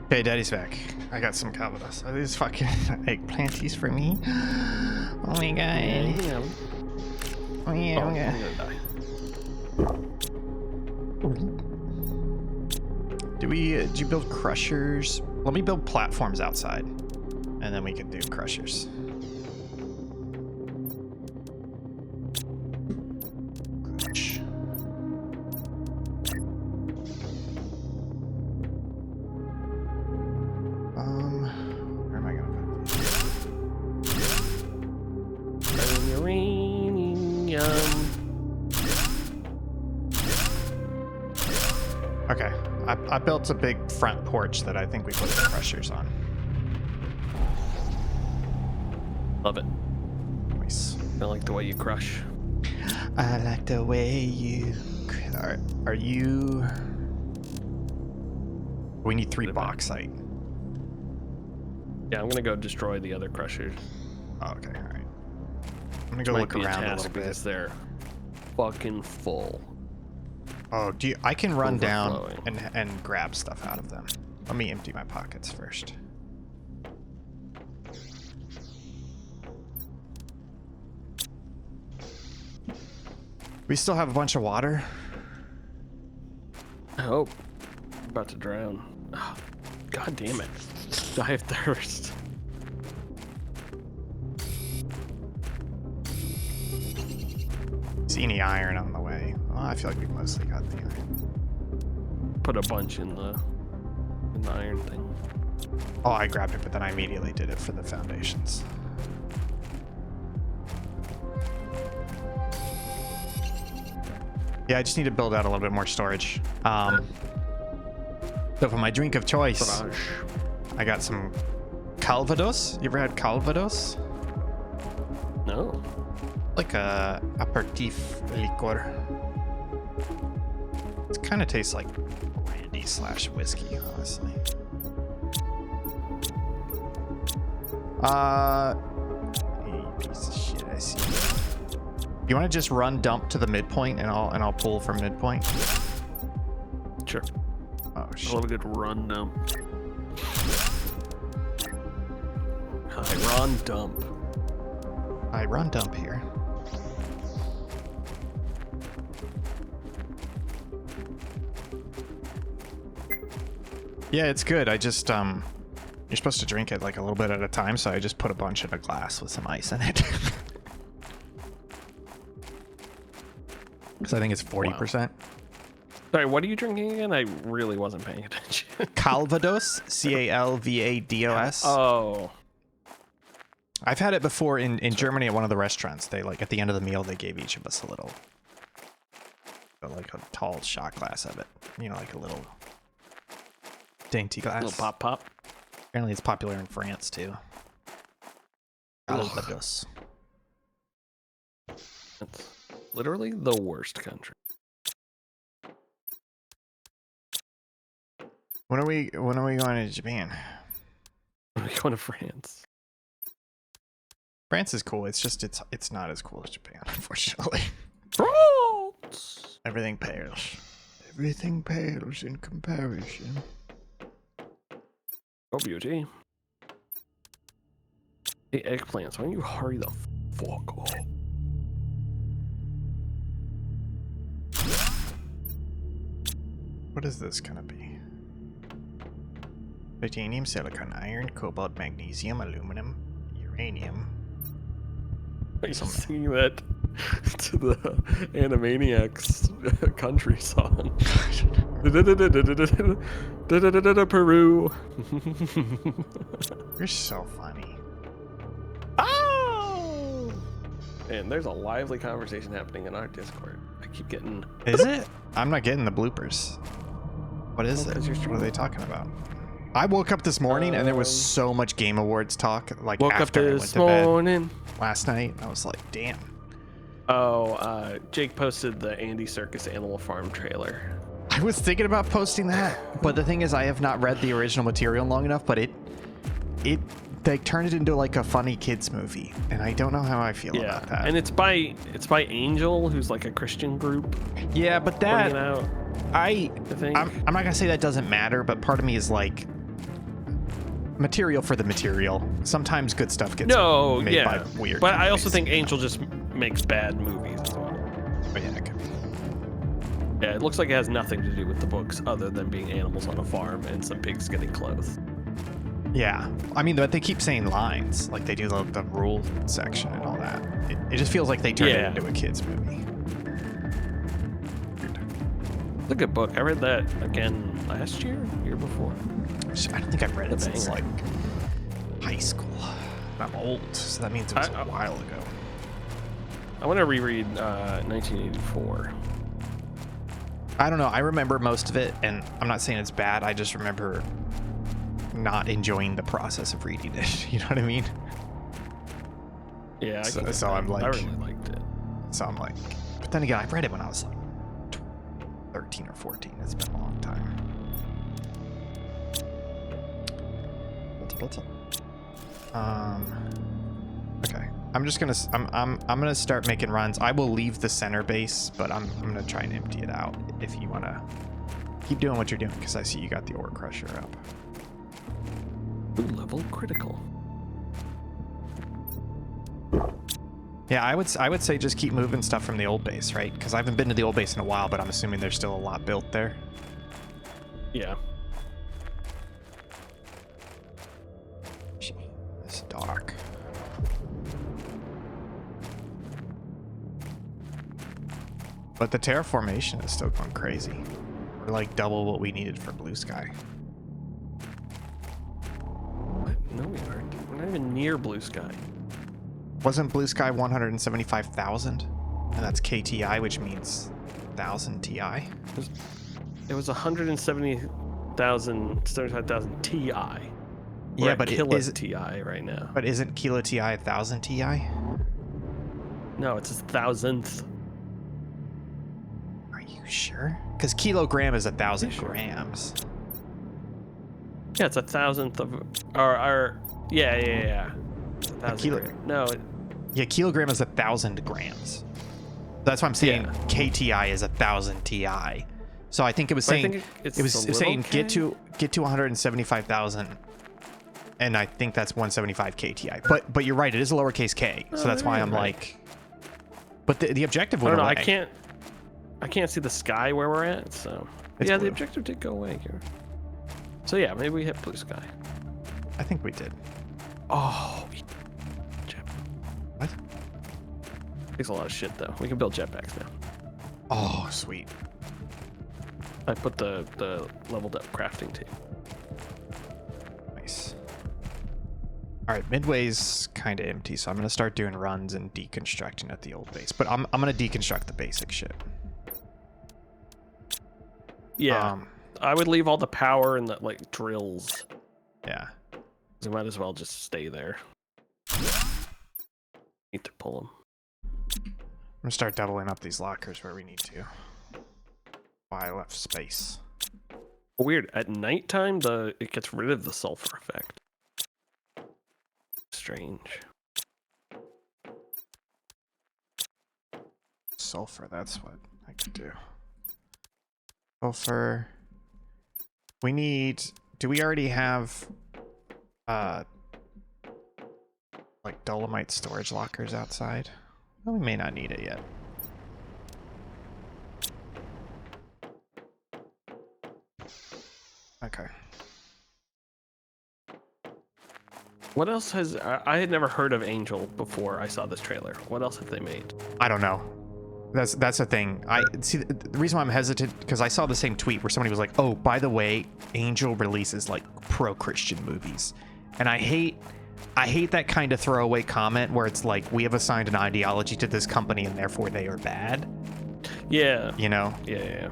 Okay, Daddy's back. I got some calvados. Are these fucking eggplanties for me? Oh my god. Yeah. Oh yeah, Oh, oh, yeah. I'm gonna die. Do you build crushers? Let me build platforms outside, and then we can do crushers. Crunch. Where am I gonna put these? Uranium. Okay, I built a big front porch that I think we put the crushers on. Love it. Nice. I like the way you crush. I like the way you. Are you? We need 3 bauxite. Yeah, I'm gonna go destroy the other crushers. Oh, okay, all right. I'm gonna go Might look be around a task little bit. because they're fucking full. Oh, I can run down Overflowing. and grab stuff out of them. Let me empty my pockets first. We still have a bunch of water. I hope. I'm about to drown. Oh, God damn it. Die of thirst. See any iron on the way? Well, I feel like we mostly got the iron. Put a bunch in the iron thing. Oh, I grabbed it, but then I immediately did it for the foundations. Yeah, I just need to build out a little bit more storage. So for my drink of choice, I got some Calvados. You ever had Calvados? No. Like a aperitif liqueur. It kind of tastes like brandy / whiskey, honestly. Hey, piece of shit, I see. You want to just run dump to the midpoint, and I'll pull from midpoint. Sure. Oh I shit! love a good run dump. Hi, run dump. I run dump here. Yeah, it's good. I just you're supposed to drink it like a little bit at a time, so I just put a bunch in a glass with some ice in it. Because I think it's 40%. Sorry, what are you drinking again? I really wasn't paying attention. Calvados, Calvados. Oh. I've had it before in Germany at one of the restaurants. They like at the end of the meal they gave each of us a little, like a tall shot glass of it. You know, like a little dainty glass. Little pop. Apparently it's popular in France too. Calvados. That's literally the worst country. When are we going to Japan? We're going to France. France is cool. It's just it's not as cool as Japan, unfortunately. France! Everything pales. Everything pales in comparison. Oh, beauty. Hey, eggplants, why don't you hurry the fuck up? What is this gonna be? Titanium, silicon, iron, cobalt, magnesium, aluminum, uranium. Are you singing that to the Animaniacs country song? Peru. You're so funny. Oh! And there's a lively conversation happening in our Discord. I keep getting. Is it? I'm not getting the bloopers. What is Well, it? 'cause you're What are streaming. they talking about? I woke up this morning and there was so much Game Awards talk. Like Woke up after I went this to bed morning. last night, I was like, damn. Oh, Jake posted the Andy Serkis Animal Farm trailer. I was thinking about posting that, but the thing is, I have not read the original material long enough. But they turned it into like a funny kids movie, and I don't know how I feel Yeah, about that. and it's by Angel, who's like a Christian group. Yeah, but Putting that it out, I I think. I'm not gonna say that doesn't matter, but part of me is like material for the material. Sometimes good stuff gets made yeah, by weird. but I also companies, think you know? Angel just makes bad movies as well. But yeah, it could be. Yeah, it looks like it has nothing to do with the books other than being animals on a farm and some pigs getting clothes. Yeah, I mean, but they keep saying lines, like they do the rule section and all that. It just feels like they turned it Yeah. into a kids movie. It's a good book. I read that again last year before. I don't think I've read it The since banger. like high school. And I'm old, so that means it was I- a while ago. I want to reread 1984. I don't know. I remember most of it, and I'm not saying it's bad. I just remember not enjoying the process of reading it. You know what I mean? Yeah, So- get so that. I'm like- I really liked it. So I'm like, but then again, I read it when I was like 13 or 14. It's been a long time. Okay. I'm just gonna I'm gonna start making runs. I will leave the center base, but I'm gonna try and empty it out. If you wanna keep doing what you're doing, because I see you got the ore crusher up. Ooh, level critical. Yeah, I would say just keep moving stuff from the old base, right? Because I haven't been to the old base in a while, but I'm assuming there's still a lot built there. Yeah. It's dark. But the terraformation is still going crazy. We're like double what we needed for blue sky. No, we aren't. We're not even near blue sky. Wasn't blue sky 175,000? And that's KTI, which means 1,000 Ti. It was 175,000 Ti. Yeah, but Kilo is Ti right now. But isn't Kilo Ti 1,000 Ti? No, it's his thousandth. Are you sure? Because kilogram is 1,000 Sure. grams. Yeah, it's 1,000th of our yeah. It's 1,000 kilo- grams. No, Yeah, kilogram is 1,000 grams. That's why I'm saying Yeah. KTI is 1,000 Ti. So I think it was but I saying think it's it was a saying little get K. to 175,000, and I think that's 175 KTI. But you're right, it is a lowercase k. So that's why yeah, I'm right. like. But the objective I went don't know. away. I can't see the sky where we're at. So It's yeah, the blue. objective did go away here. So yeah, maybe we hit blue sky. I think we did. Oh, What? takes a lot of shit though. We can build jetpacks now. Oh, sweet. I put the leveled up crafting table. Nice. All right, Midway's kind of empty, so I'm gonna start doing runs and deconstructing at the old base. But I'm gonna deconstruct the basic shit. Yeah, I would leave all the power and the like drills. Yeah. We might as well just stay there. Need to pull them. I'm gonna start doubling up these lockers where we need to. Why I left space. Weird. At nighttime, it gets rid of the sulfur effect. Strange. Sulfur, that's what I could do. Sulfur. We need. Do we already have like dolomite storage lockers outside? Well, we may not need it yet. Okay. What else has I had never heard of Angel before I saw this trailer. What else have they made? I don't know. That's the thing. I see the reason why I'm hesitant because I saw the same tweet where somebody was like, "Oh, by the way, Angel releases like pro-Christian movies," and I hate that kind of throwaway comment where it's like we have assigned an ideology to this company and therefore they are bad. Yeah. You know? Yeah.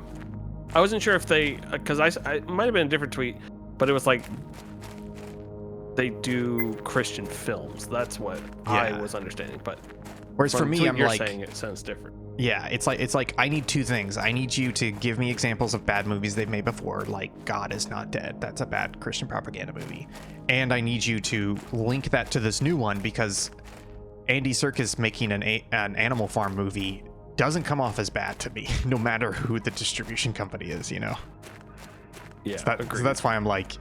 I wasn't sure if they, because I it might have been a different tweet, but it was like they do Christian films. That's what I Yeah. was understanding. But Whereas for from the me, tweet I'm you're like, saying it sounds different. yeah, it's like I need two things. I need you to give me examples of bad movies they've made before, like God is Not Dead. That's a bad Christian propaganda movie. And I need you to link that to this new one because Andy Serkis making an Animal Farm movie doesn't come off as bad to me, no matter who the distribution company is, you know? Yeah. So that's why I'm like,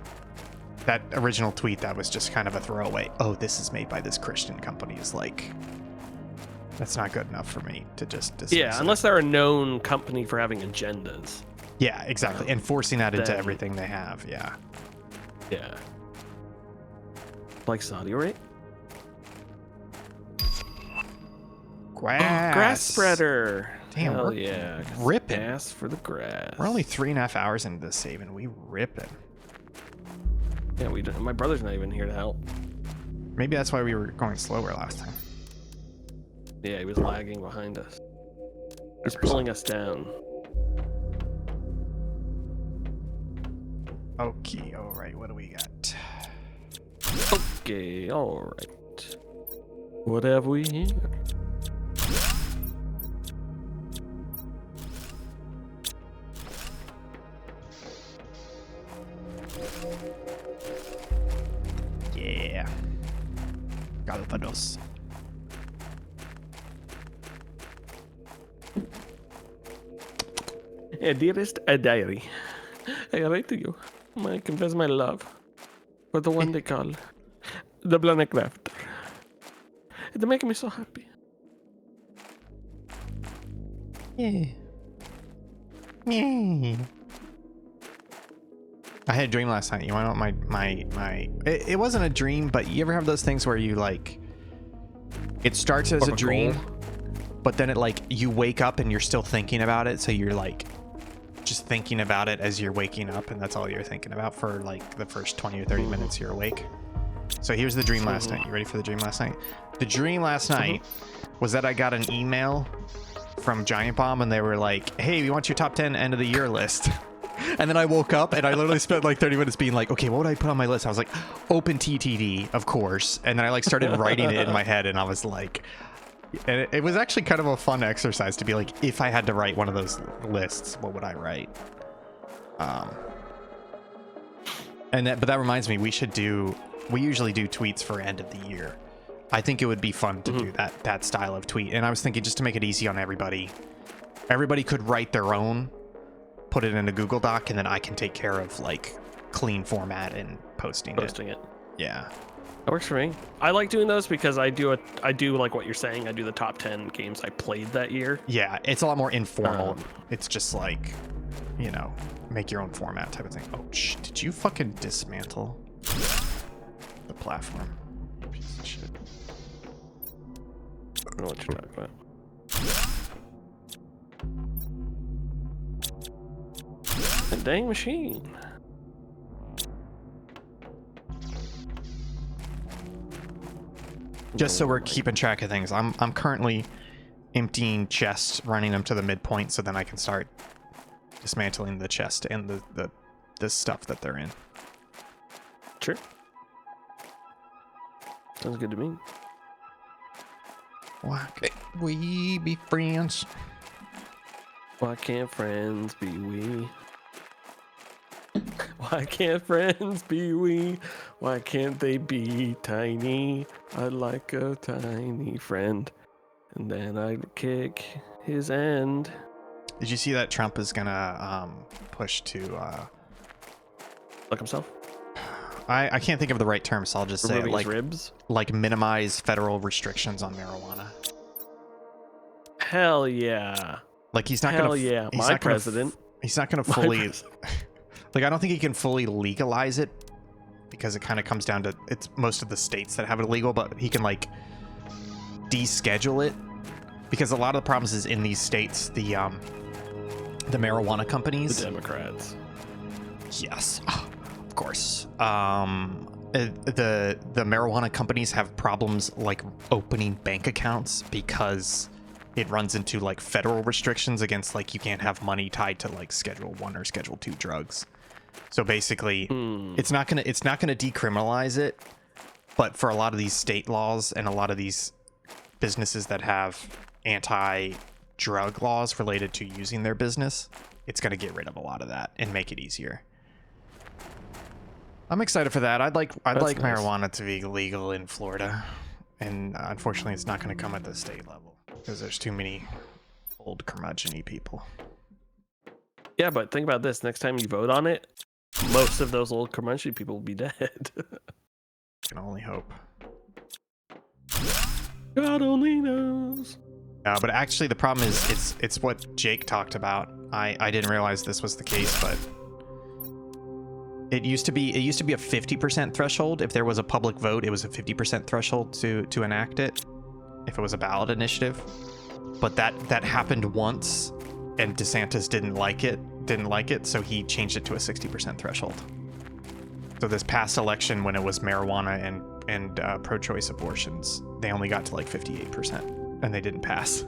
that original tweet that was just kind of a throwaway. Oh, this is made by this Christian company is like, that's not good enough for me to just dismiss Yeah, it. unless they're a known company for having agendas. Yeah, exactly. And forcing that into then- everything they have. Yeah. Yeah. Like Saudi, right? Grass. Grass spreader. Damn, Hell we're yeah. ripping. Gas for the grass. We're only 3.5 hours into this save and we ripping. Yeah, we don't, my brother's not even here to help. Maybe that's why we were going slower last time. Yeah, he was lagging behind us. He's pulling us down. Okay, all right. What do we got? Okay, alright. What have we here? Yeah. Galvados. Dearest diary, I write to you. I confess my love for the one they call the Planet Crafter. It makes me so happy. Yeah. Yeah. I had a dream last night. You want to know my it wasn't a dream, but you ever have those things where you like it starts as a Or a dream, goal. but then it like you wake up and you're still thinking about it, so you're like just thinking about it as you're waking up and that's all you're thinking about for like the first 20 or 30 minutes you're awake. So here's the dream last night. You ready for the dream last night? The dream last night was that I got an email from Giant Bomb and they were like, hey, we want your top 10 end of the year list. And then I woke up and I literally spent like 30 minutes being like, okay, what would I put on my list? I was like, open TTD, of course. And then I like started writing it in my head and I was like, and it was actually kind of a fun exercise to be like, if I had to write one of those lists, what would I write? But that reminds me, we usually do tweets for end of the year. I think it would be fun to do that style of tweet. And I was thinking just to make it easy on everybody could write their own, put it in a Google Doc, and then I can take care of like clean format and posting it. Yeah. That works for me. I like doing those because I do like what you're saying. I do the top 10 games I played that year. Yeah, it's a lot more informal. It's just like, you know, make your own format type of thing. Oh, did you fucking dismantle the platform? Piece of shit. I don't know what you're talking about. A dang machine. Just so we're keeping track of things, I'm currently emptying chests, running them to the midpoint, so then I can start dismantling the chest and the stuff that they're in. Sure. Sounds good to me. Why can't we be friends? Why can't friends be we? Why can't friends be we? Why can't they be tiny? I'd like a tiny friend. And then I'd kick his end. Did you see that Trump is gonna push to Like himself? I can't think of the right term, so I'll just say it, Removing his like ribs? like minimize federal restrictions on marijuana. Hell yeah. Like he's not Hell gonna yeah. he's My not gonna president. He's not gonna fully like I don't think he can fully legalize it because it kind of comes down to it's most of the states that have it illegal, but he can like deschedule it because a lot of the problems is in these states the marijuana companies, The Democrats. yes, of course, the marijuana companies have problems like opening bank accounts because it runs into like federal restrictions against like you can't have money tied to like Schedule 1 or Schedule 2 drugs. So basically it's not gonna decriminalize it, but for a lot of these state laws and a lot of these businesses that have anti-drug laws related to using their business, it's gonna get rid of a lot of that and make it easier. I'm excited for that. I'd like nice. marijuana to be legal in Florida, and unfortunately it's not going to come at the state level because there's too many old curmudgeon-y people. Yeah, but think about this. Next time you vote on it, most of those old curmudgeon people will be dead. Can only hope. God only knows. But actually the problem is it's what Jake talked about. I didn't realize this was the case, but it used to be a 50% threshold. If there was a public vote, it was a 50% threshold to enact it if it was a ballot initiative. But that happened once and DeSantis didn't like it, so he changed it to a 60% threshold. So this past election, when it was marijuana and pro-choice abortions, they only got to like 58% and they didn't pass.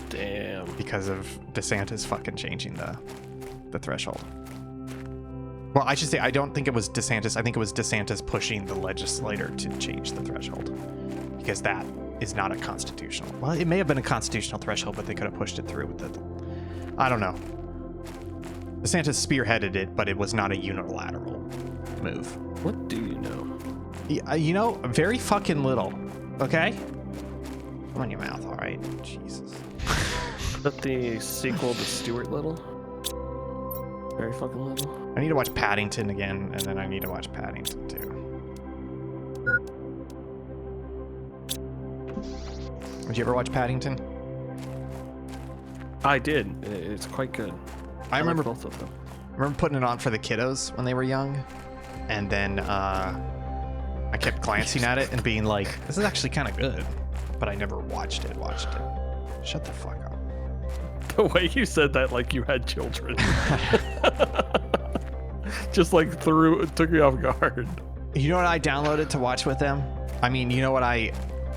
Damn. Because of DeSantis fucking changing the threshold. Well, I should say, I don't think it was DeSantis. I think it was DeSantis pushing the legislator to change the threshold because that is not a constitutional. Well, it may have been a constitutional threshold, but they could have pushed it through with it. I don't know. DeSantis spearheaded it, but it was not a unilateral move. What do you know? You know, very fucking little. Okay? Come on your mouth, all right? Jesus. Is that the sequel to Stuart Little? Very fucking little. I need to watch Paddington again, and then I need to watch Paddington too. Did you ever watch Paddington? I did. It's quite good. I remember like both of them. I remember putting it on for the kiddos when they were young, and then I kept glancing at it and being like, "This is actually kind of good," but I never watched it. Shut the fuck up. The way you said that, like you had children. Just like took me off guard. You know what I downloaded to watch with them? I mean, you know what I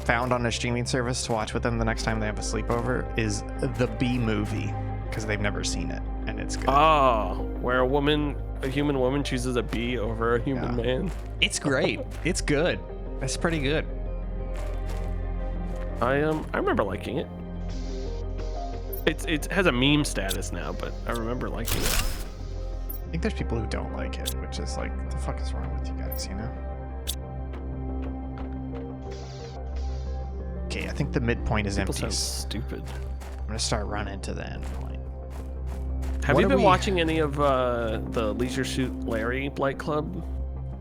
found on a streaming service to watch with them the next time they have a sleepover is the B movie, because they've never seen it and it's good. Oh, where a human woman chooses a bee over a human man. It's great. It's good. It's pretty good. I remember liking it. It has a meme status now, but I remember liking it. I think there's people who don't like it, which is like, what the fuck is wrong with you guys, you know? Okay, I think the midpoint is People empty. sound stupid. I'm gonna start running to the end point. Have What you are been we- watching any of the Leisure Suit Larry Blight Club?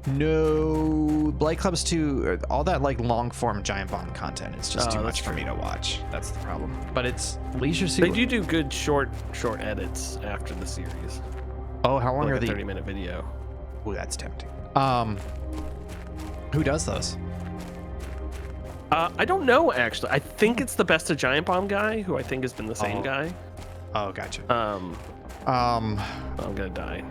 No, Blight Club's too, all that like long form Giant Bomb content. It's just too Oh, much that's for me true. to watch. That's the problem. But it's Leisure Suit. They do good short edits after the series. Oh, how long Like are a they? 30-minute video. Oh, that's tempting. Who does those? I don't know actually. I think it's the Best of Giant Bomb guy, who I think has been the same Oh. guy. Oh, gotcha. I'm gonna die.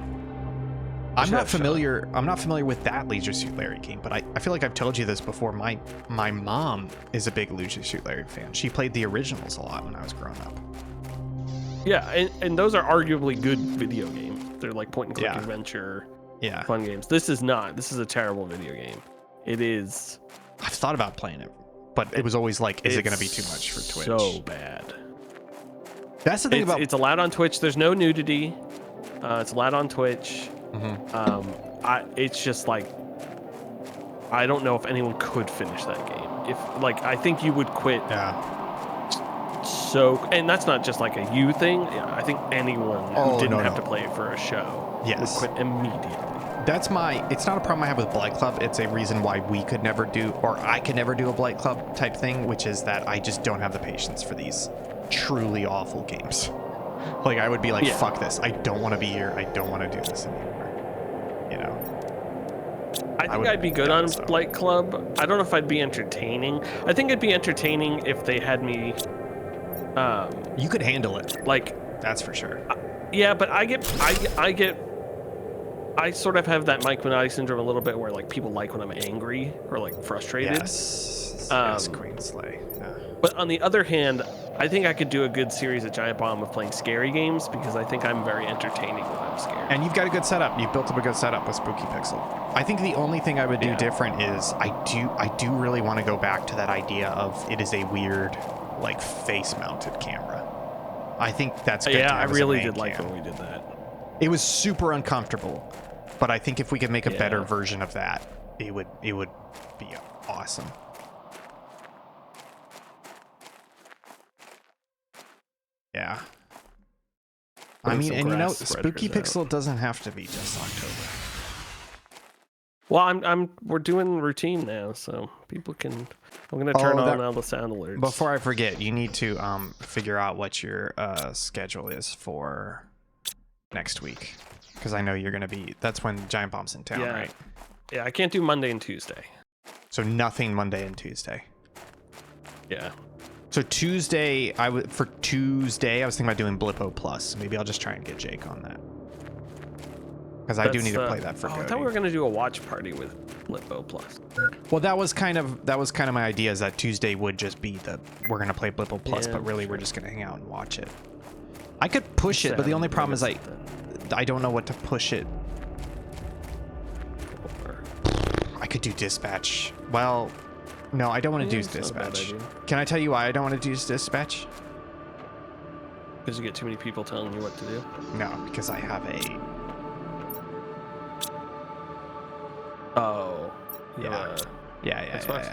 I'm should not have shot. familiar. I'm not familiar with that Leisure Suit Larry game, but I feel like I've told you this before. My mom is a big Leisure Suit Larry fan. She played the originals a lot when I was growing up. Yeah, and those are arguably good video games. They're like point and click Yeah. adventure Yeah, fun games. This is not. This is a terrible video game. It is. I've thought about playing it, but it was always like, is it going to be too it's much for Twitch? So bad. That's the thing about. It's allowed on Twitch. There's no nudity. It's allowed on Twitch. Mhm. It's just like, I don't know if anyone could finish that game. If like, I think you would quit. Yeah. So, and that's not just like a you thing. Yeah, I think anyone who Oh, didn't no, have no. to play it for a show Yes. would quit immediately. That's it's not a problem I have with Blight Club. It's a reason why we could never do, or I could never do a Blight Club type thing, which is that I just don't have the patience for these truly awful games. Like, I would be like, Yeah. fuck this. I don't want to be here. I don't want to do this anymore. You know? I think would I'd be good doubt on so. Blight Club. I don't know if I'd be entertaining. I think it'd be entertaining if they had me, You could handle it. like, That's for sure. yeah, but I sort of have that Mike Minotti syndrome a little bit, where like people like when I'm angry or like frustrated. Yes. Yes, Queen Slay. Yeah. But on the other hand, I think I could do a good series at Giant Bomb of playing scary games, because I think I'm very entertaining when I'm scared. And you've got a good setup. You've built up a good setup with Spooky Pixel. I think the only thing I would do Yeah. different is I do really want to go back to that idea of it is a weird, like, face-mounted camera. I think that's good. Yeah, to I have as a really main did like cam. when we did that. It was super uncomfortable, but I think if we could make a better Yeah. version of that, it would be awesome. Yeah. I Putting mean, some and you know, grass Spooky spreaders out. Pixel doesn't have to be just October. Well, we're doing routine now, so people can. I'm gonna turn on all the sound alerts. Before I forget, you need to figure out what your schedule is for next week, because I know you're gonna be. That's when Giant Bomb's in town, Yeah. right? Yeah, I can't do Monday and Tuesday. So nothing Monday and Tuesday. Yeah. So Tuesday, for Tuesday, I was thinking about doing Blippo Plus. Maybe I'll just try and get Jake on that, because I do need to play that for I Cody. thought we were gonna do a watch party with Blippo Plus. Well, that was kind of my idea, is that Tuesday would just be we're gonna play Blippo Plus, Yeah, but really we're sure. just gonna hang out and watch it. I could push it, but the only problem is I don't know what to push it. I could do dispatch. Well, no, I don't want to do it's not a bad dispatch. idea. Can I tell you why I don't want to do dispatch? Because you get too many people telling you what to do. No, because I have a Oh. Yeah. yeah. Xbox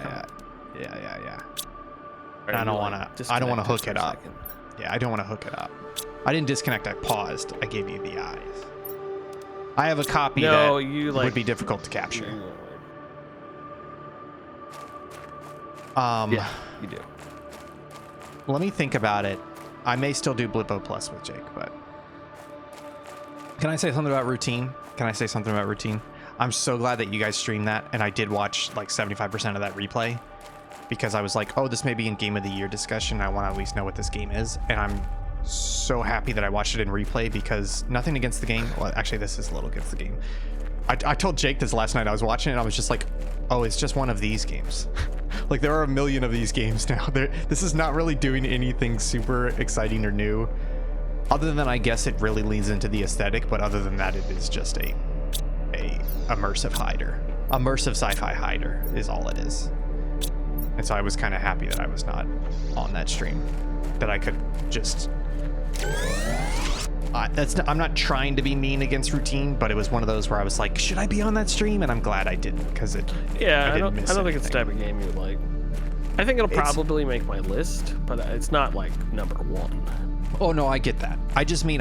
And I don't wanna hook it up. Second. Yeah, I don't want to hook it up. I didn't disconnect. I paused. I gave you the eyes. I have a copy No, that you would like. be difficult to capture. Yeah, you do. Let me think about it. I may still do Blippo Plus with Jake, but can I say something about routine? I'm so glad that you guys streamed that, and I did watch like 75% of that replay, because I was like, oh, this may be in Game of the Year discussion. I want to at least know what this game is, and I'm so happy that I watched it in replay, because nothing against the game. Well, actually, this is a little against the game. I told Jake this last night. I was watching it and I was just like, oh, it's just one of these games. Like there are a million of these games now. This is not really doing anything super exciting or new. Other than I guess it really leans into the aesthetic, but other than that, it is just a immersive hider. Immersive sci-fi hider is all it is. And so I was kind of happy that I was not on that stream. That I could just... I'm not trying to be mean against Routine, but it was one of those where I was like, should I be on that stream? And I'm glad I didn't, because it... Yeah, I don't think it's the type of game you would like. I think it'll probably make my list, but it's not like number one. Oh no, I get that. I just mean,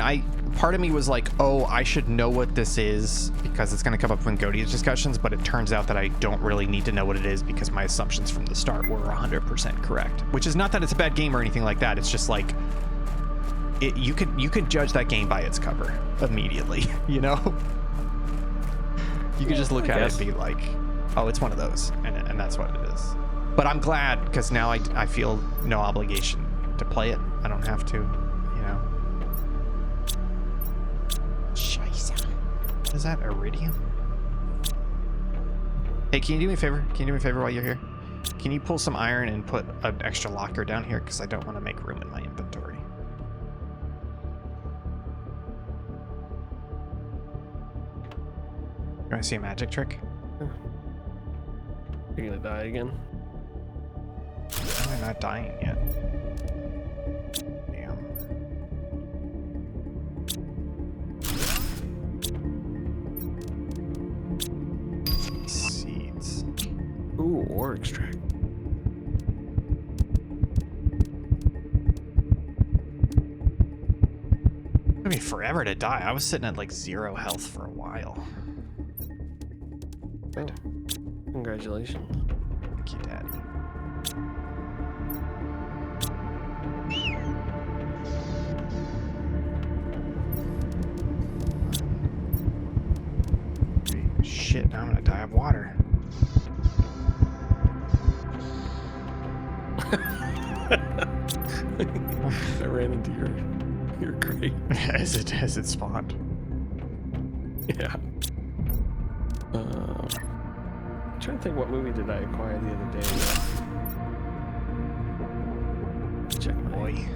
part of me was like, oh, I should know what this is because it's going to come up in Godia's discussions, but it turns out that I don't really need to know what it is because my assumptions from the start were 100% correct. Which is not that it's a bad game or anything like that. It's just like, you could judge that game by its cover immediately, you know? You could just look at it and be like, oh, it's one of those, and that's what it is. But I'm glad because now I feel no obligation to play it. I don't have to. Scheiße. What is that? Iridium? Hey, can you do me a favor? Can you do me a favor while you're here? Can you pull some iron and put an extra locker down here? Because I don't want to make room in my inventory. You want to see a magic trick? You're gonna die again? I'm not dying yet. Damn. Seeds. Ooh, ore extract. It's gonna be forever to die. I was sitting at like 0 health for a while. Oh. Congratulations. Thank you, Daddy. Shit, now I'm gonna die of water. I ran into your crate. as it spawned. Yeah. I'm trying to think, what movie did I acquire the other day? Check my... Boy.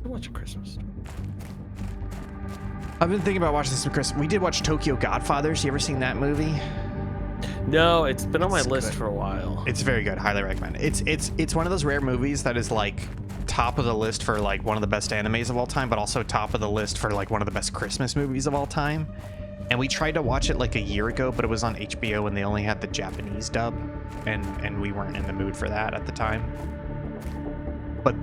Watch a Christmas. I've been thinking about watching this for Christmas. We did watch Tokyo Godfathers. You ever seen that movie? No, it's been on my It's list good. for a while. It's very good. Highly recommend it. It's one of those rare movies that is like top of the list for like one of the best animes of all time, but also top of the list for like one of the best Christmas movies of all time. And we tried to watch it like a year ago, but it was on HBO and they only had the Japanese dub, and we weren't in the mood for that at the time. But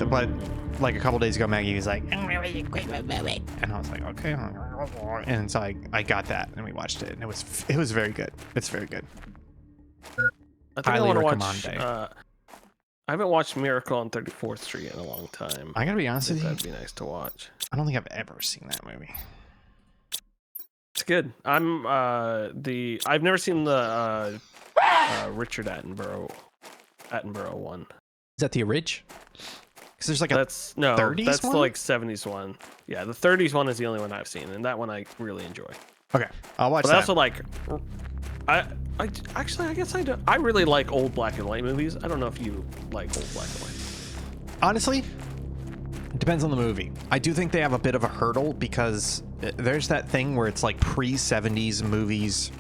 like a couple days ago, Maggie was like, and I was like, okay. And so I got that and we watched it, and it was very good. It's very good. I think I Highly want to recommend watch. I haven't watched Miracle on 34th Street in a long time. I gotta be honest with you, That'd be nice to watch. I don't think I've ever seen that movie. It's good. I've never seen the Richard Attenborough one. Is that the orig? Because there's like a That's 30s that's one? the like 70s one. Yeah, the 30s one is the only one I've seen, and that one I really enjoy. okay. I'll watch But that. also like, I guess I do. I really like old black and white movies. I don't know if you like old black and white. Honestly, it depends on the movie. I do think they have a bit of a hurdle because there's that thing where it's like pre-70s movies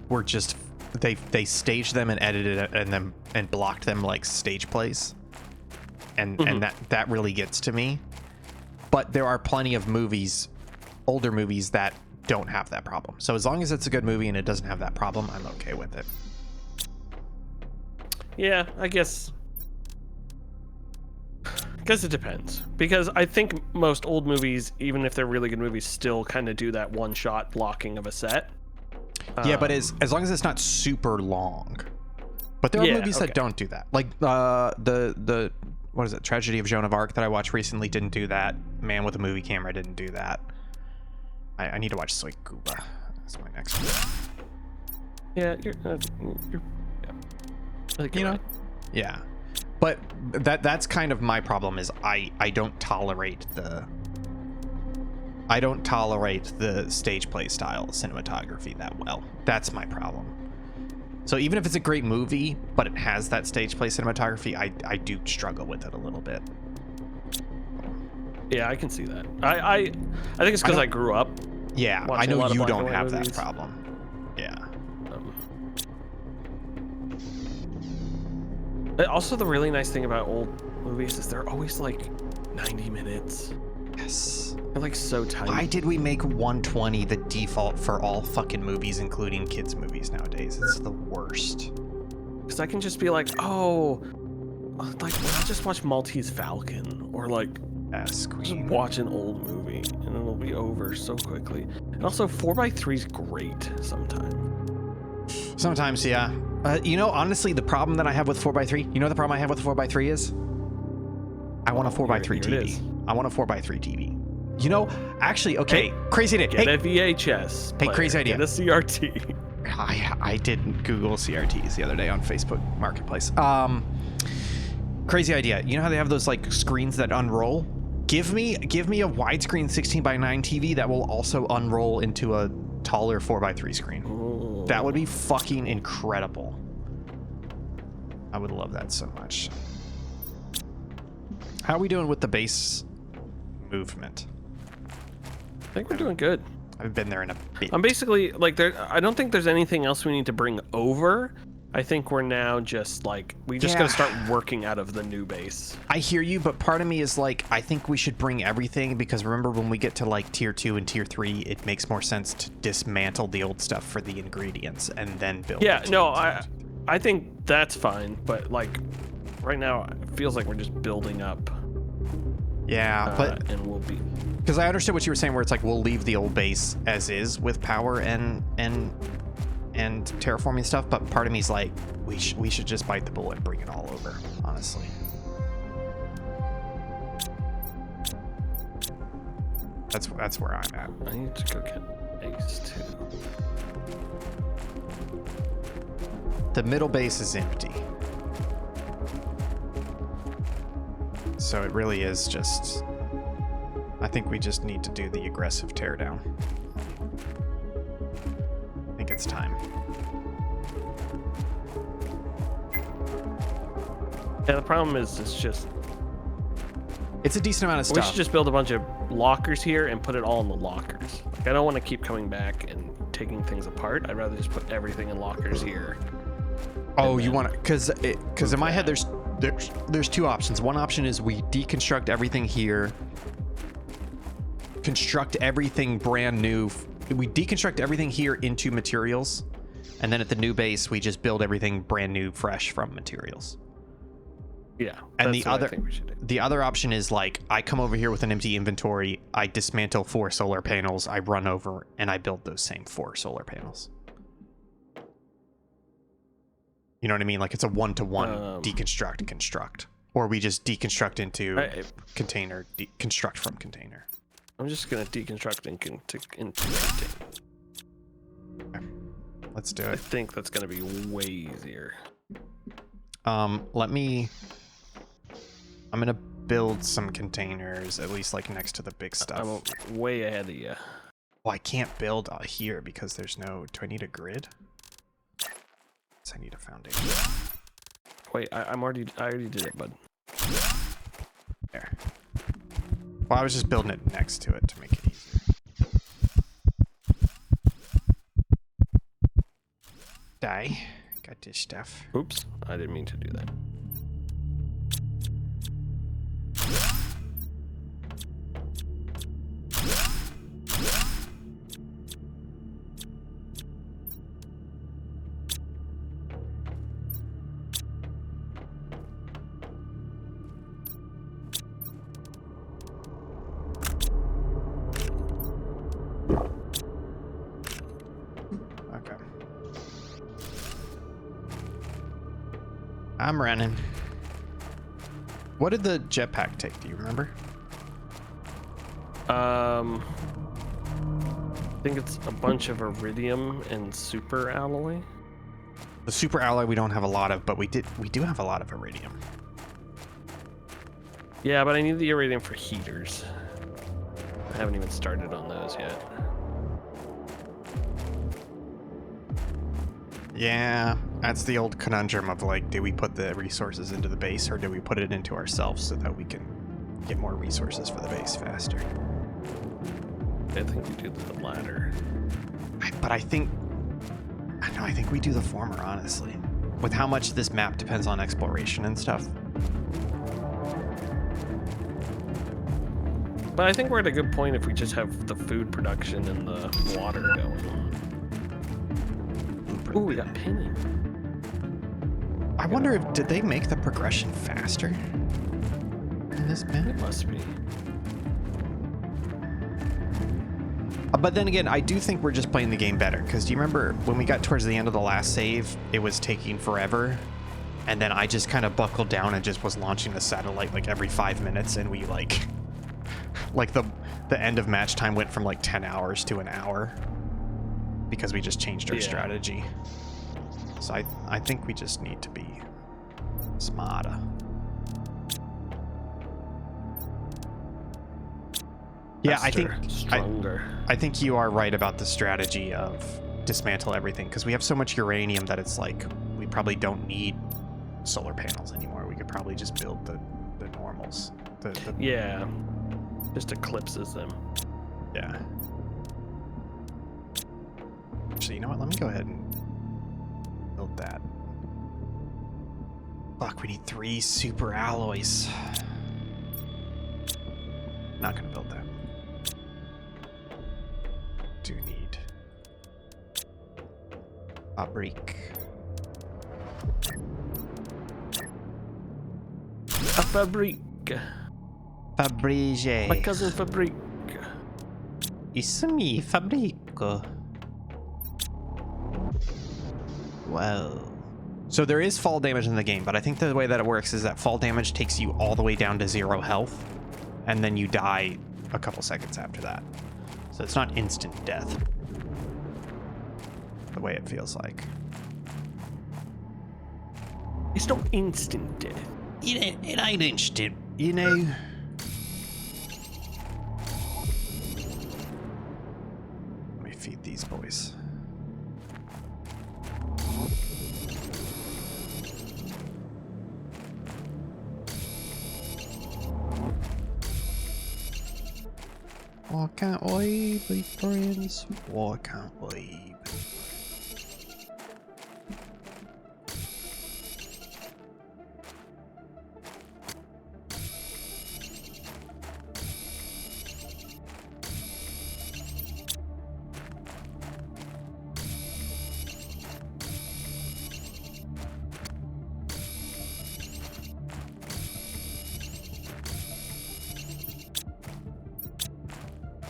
were just they staged them and edited it and blocked them like stage plays. And that really gets to me. But there are plenty of movies, older movies, that don't have that problem. So as long as it's a good movie and it doesn't have that problem, I'm okay with it. Yeah, I guess it depends, because I think most old movies, even if they're really good movies, still kind of do that one-shot blocking of a set. Yeah, but as long as it's not super long. But there are movies that don't do that. Like the what is it? Tragedy of Joan of Arc that I watched recently didn't do that. Man with a Movie Camera didn't do that. I need to watch Soy Cuba. That's my next one. Yeah, you're I think you're right. Yeah. But that's kind of my problem is I don't tolerate I don't tolerate the stage play style cinematography that well. That's my problem. So even if it's a great movie, but it has that stage play cinematography, I do struggle with it a little bit. Yeah, I can see that. I think it's because I grew up. Yeah, I watching a know lot of you black and don't white have movies. that problem. Yeah. Also, the really nice thing about old movies is they're always like 90 minutes. Yes. They're like so tight. Why did we make 120 the default for all fucking movies, including kids' movies nowadays? It's the worst. Because I can just be like, oh, like I'll just watch Maltese Falcon, or like Yes, just Queen. watch an old movie, and it'll be over so quickly. And also, 4x3 is great sometimes. Sometimes, yeah. You know, honestly, the problem that I have with 4x3, you know what the problem I have with 4x3 is? I want a 4x3 here it is. TV. I want a 4x3 TV. You know, actually, okay, Hey, crazy idea. Get Hey, a VHS. Hey, player, crazy idea. Get a CRT. I did Google CRTs the other day on Facebook Marketplace. Crazy idea. You know how they have those like screens that unroll? Give me a widescreen 16:9 TV that will also unroll into a taller 4x3 screen. Ooh. That would be fucking incredible. I would love that so much. How are we doing with the base movement? I think we're doing good. I haven't been there in a bit. I'm basically like I don't think there's anything else we need to bring over. I think we're now just like we just Yeah. gotta start working out of the new base. I hear you, but part of me is like, I think we should bring everything, because remember when we get to like tier 2 and tier 3, it makes more sense to dismantle the old stuff for the ingredients and then build. Yeah, the no, tier 2. I think that's fine, but like right now it feels like we're just building up. Yeah, but And we'll be because I understood what you were saying, where it's like we'll leave the old base as is with power and terraforming stuff, but part of me is like, we should just bite the bullet and bring it all over, honestly. That's where I'm at. I need to go get eggs too. The middle base is empty, so it really is just, I think we just need to do the aggressive teardown. I think it's time. Yeah, the problem is It's a decent amount of we stuff. should just build a bunch of lockers here and put it all in the lockers. Like, I don't want to keep coming back and taking things apart. I'd rather just put everything in lockers here. Oh, and you then want to, because in my head there's two options. One option is we deconstruct everything here, construct everything brand new. We deconstruct everything here into materials, and then at the new base we just build everything brand new, fresh from materials. Yeah. And that's what I think we should do. the other option is like, I come over here with an empty inventory, I dismantle 4 solar panels, I run over and I build those same 4 solar panels. You know what I mean? Like it's a 1-to-1 deconstruct, construct. Or we just deconstruct into container, construct from container. I'm just gonna deconstruct into contain. Okay. Let's do I it. think that's gonna be way easier. I'm gonna build some containers, at least like next to the big stuff. I'm way ahead of you. Well, I can't build here because there's no, do I need a grid? Yes, I need a foundation. Wait, I already did it, bud. There. Well, I was just building it next to it to make it easier. Die. Got this stuff. Oops, I didn't mean to do that. Okay. I'm running. What did the jetpack take? Do you remember? I think it's a bunch of iridium and super alloy. The super alloy we don't have a lot of, but we do have a lot of iridium. Yeah, but I need the iridium for heaters. haven't even started on those yet. Yeah, that's the old conundrum of like, do we put the resources into the base or do we put it into ourselves so that we can get more resources for the base faster? I think we do the latter. But I think we do the former, honestly. With how much this map depends on exploration and stuff. But I think we're at a good point if we just have the food production and the water going. Ooh, we got pinning. I wonder if, did they make the progression faster in this map? It must be. But then again, I do think we're just playing the game better, because do you remember when we got towards the end of the last save, it was taking forever, and then I just kind of buckled down and just was launching the satellite like every 5 minutes, and we like the end of match time went from like 10 hours to an hour because we just changed our strategy. So I think we just need to be smarter. Yeah, Faster, I think stronger. I think you are right about the strategy of dismantle everything, because we have so much uranium that it's like we probably don't need solar panels anymore. We could probably just build the normals. Yeah, just eclipses them. Yeah. Actually, you know what? Let me go ahead and build that. Fuck, we need 3 super alloys. Not gonna build that. Do need fabric. A Fabrique. Fabrice. My cousin Fabrique. It's me, Fabrico. Whoa. So there is fall damage in the game, but I think the way that it works is that fall damage takes you all the way down to 0 health, and then you die a couple seconds after that. So it's not instant death, the way it feels like. It's not instant death. It ain't instant, you know. Let me feed these boys. Why can't we be friends? Why can't we?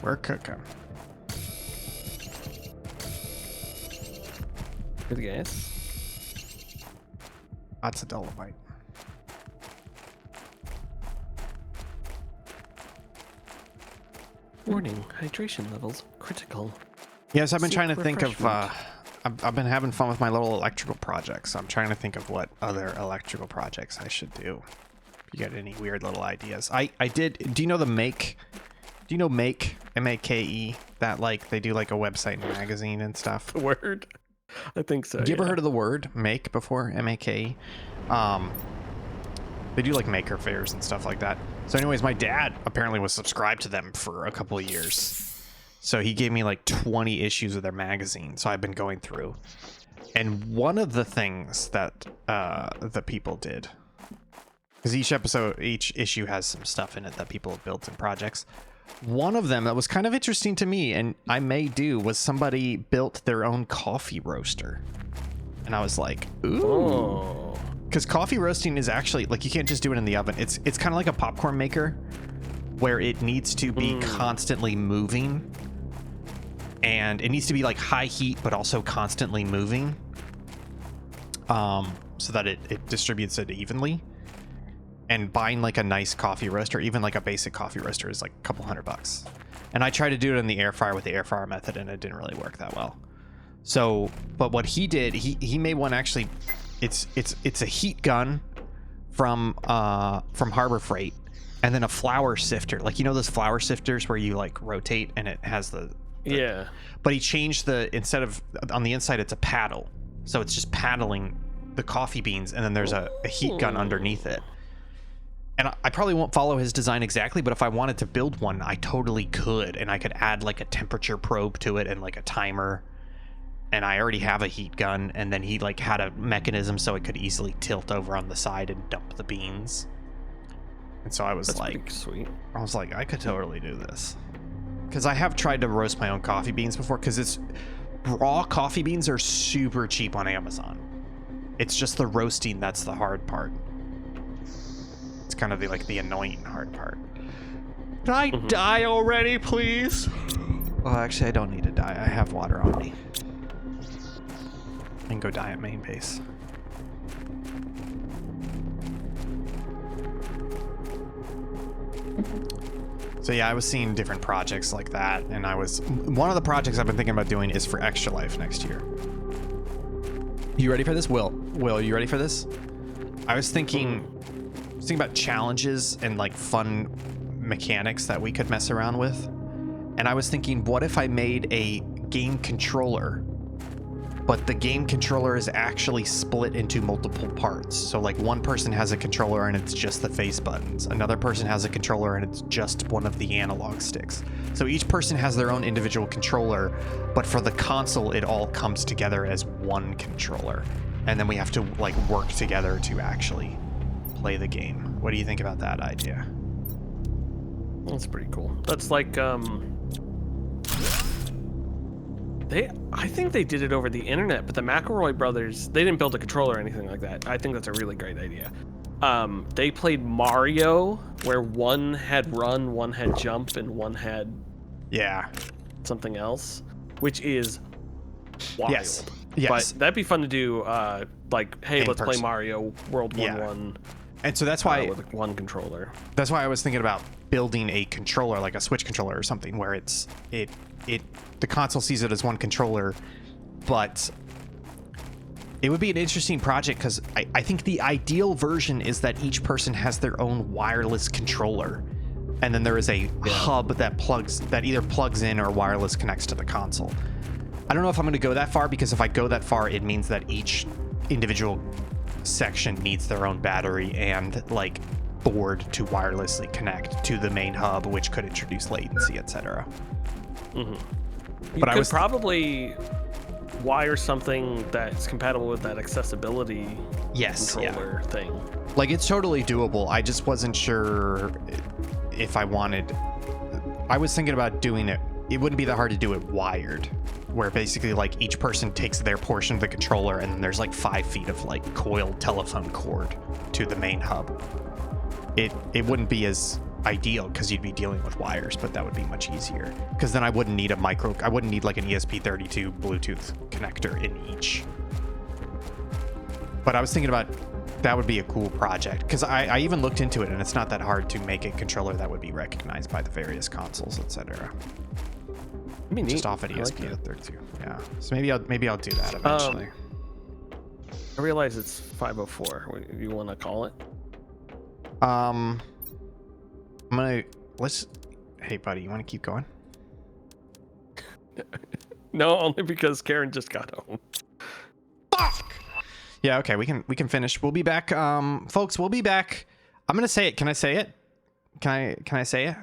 We're cooking. Good guess. That's a dolomite. Warning, hydration levels critical. Yes, I've been Seek trying to think of. refreshment. I've been having fun with my little electrical projects. I'm trying to think of what other electrical projects I should do. If you got any weird little ideas? I did. Do you know the Make? Do you know Make? M-A-K-E? That like they do like a website and magazine and stuff. The word? I think so. Have you ever heard of the word Make before? M-A-K-E. They do like maker fairs and stuff like that. So anyways, my dad apparently was subscribed to them for a couple of years. So he gave me like 20 issues of their magazine. So I've been going through. And one of the things that the people did, because each issue has some stuff in it that people have built in projects. One of them that was kind of interesting to me, and I may do, was somebody built their own coffee roaster. And I was like, ooh. Oh. Because coffee roasting is actually, like, you can't just do it in the oven. It's kind of like a popcorn maker, where it needs to be constantly moving. And it needs to be, like, high heat, but also constantly moving. So that it distributes it evenly. And buying like a nice coffee roaster, even like a basic coffee roaster, is like a couple $100. And I tried to do it in the air fryer with the air fryer method, and it didn't really work that well. So, but what he did, he made one actually. It's a heat gun from Harbor Freight, and then a flour sifter. Like, you know those flour sifters where you like rotate and it has the Yeah. but he changed instead of on the inside it's a paddle. So it's just paddling the coffee beans, and then there's a heat gun underneath it. And I probably won't follow his design exactly, but if I wanted to build one, I totally could, and I could add like a temperature probe to it and like a timer. And I already have a heat gun, and then he like had a mechanism so it could easily tilt over on the side and dump the beans. And so I was That's like, pretty sweet. I was like, I could totally do this. Because I have tried to roast my own coffee beans before, because raw coffee beans are super cheap on Amazon. It's just the roasting that's the hard part. It's kind of the annoying hard part. Can I die already, please? Well, actually, I don't need to die. I have water on me. I can go die at main base. So yeah, I was seeing different projects like that, and one of the projects I've been thinking about doing is for Extra Life next year. You ready for this, Will? Will, you ready for this? I was thinking about challenges and like fun mechanics that we could mess around with. And I was thinking, what if I made a game controller, but the game controller is actually split into multiple parts. So like one person has a controller and it's just the face buttons. Another person has a controller and it's just one of the analog sticks. So each person has their own individual controller, but for the console, it all comes together as one controller. And then we have to like work together to actually play the game. What do you think about that idea? That's pretty cool. That's like I think they did it over the internet, but the McElroy brothers, they didn't build a controller or anything like that. I think that's a really great idea. They played Mario, where one had run, one had jump, and one had something else, which is wild. Yes. But that'd be fun to do. Like, hey, let's play Mario World 1-1. And so that's why with one controller. That's why I was thinking about building a controller, like a Switch controller or something, where the console sees it as one controller, but it would be an interesting project because I think the ideal version is that each person has their own wireless controller, and then there is a hub that either plugs in or wireless connects to the console. I don't know if I'm going to go that far, because if I go that far, it means that each individual section needs their own battery and like board to wirelessly connect to the main hub, which could introduce latency, etc. But I could probably wire something that's compatible with that accessibility controller thing. Like, it's totally doable. I just wasn't sure if I was thinking about doing it. It wouldn't be that hard to do it wired, where basically like each person takes their portion of the controller, and then there's like 5 feet of like coiled telephone cord to the main hub. It wouldn't be as ideal because you'd be dealing with wires, but that would be much easier, because then I wouldn't need I wouldn't need like an ESP32 Bluetooth connector in each. But I was thinking about that would be a cool project, because I even looked into it, and it's not that hard to make a controller that would be recognized by the various consoles, etc. Just off at ESP32. Yeah. So maybe I'll do that eventually. I realize it's 5:04. What you want to call it? Hey buddy, you want to keep going? No, only because Karen just got home. Fuck! Yeah, okay, we can finish. We'll be back, folks. We'll be back. I'm gonna say it. Can I say it? Can I say it?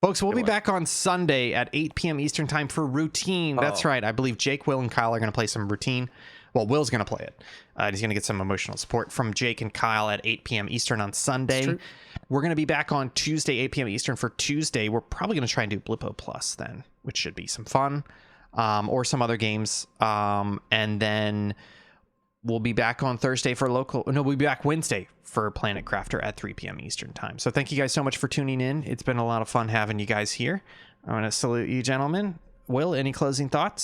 Folks, we'll be back on Sunday at 8 p.m. Eastern time for Routine. That's right. I believe Jake, Will, and Kyle are going to play some Routine. Well, Will's going to play it. He's going to get some emotional support from Jake and Kyle at 8 p.m. Eastern on Sunday. We're going to be back on Tuesday, 8 p.m. Eastern for Tuesday. We're probably going to try and do Blippo Plus then, which should be some fun, or some other games. And then we'll be back on Thursday for we'll be back Wednesday for Planet Crafter at 3 p.m. Eastern time. So thank you guys so much for tuning in. It's been a lot of fun having you guys here. I'm going to salute you, gentlemen. Will, any closing thoughts?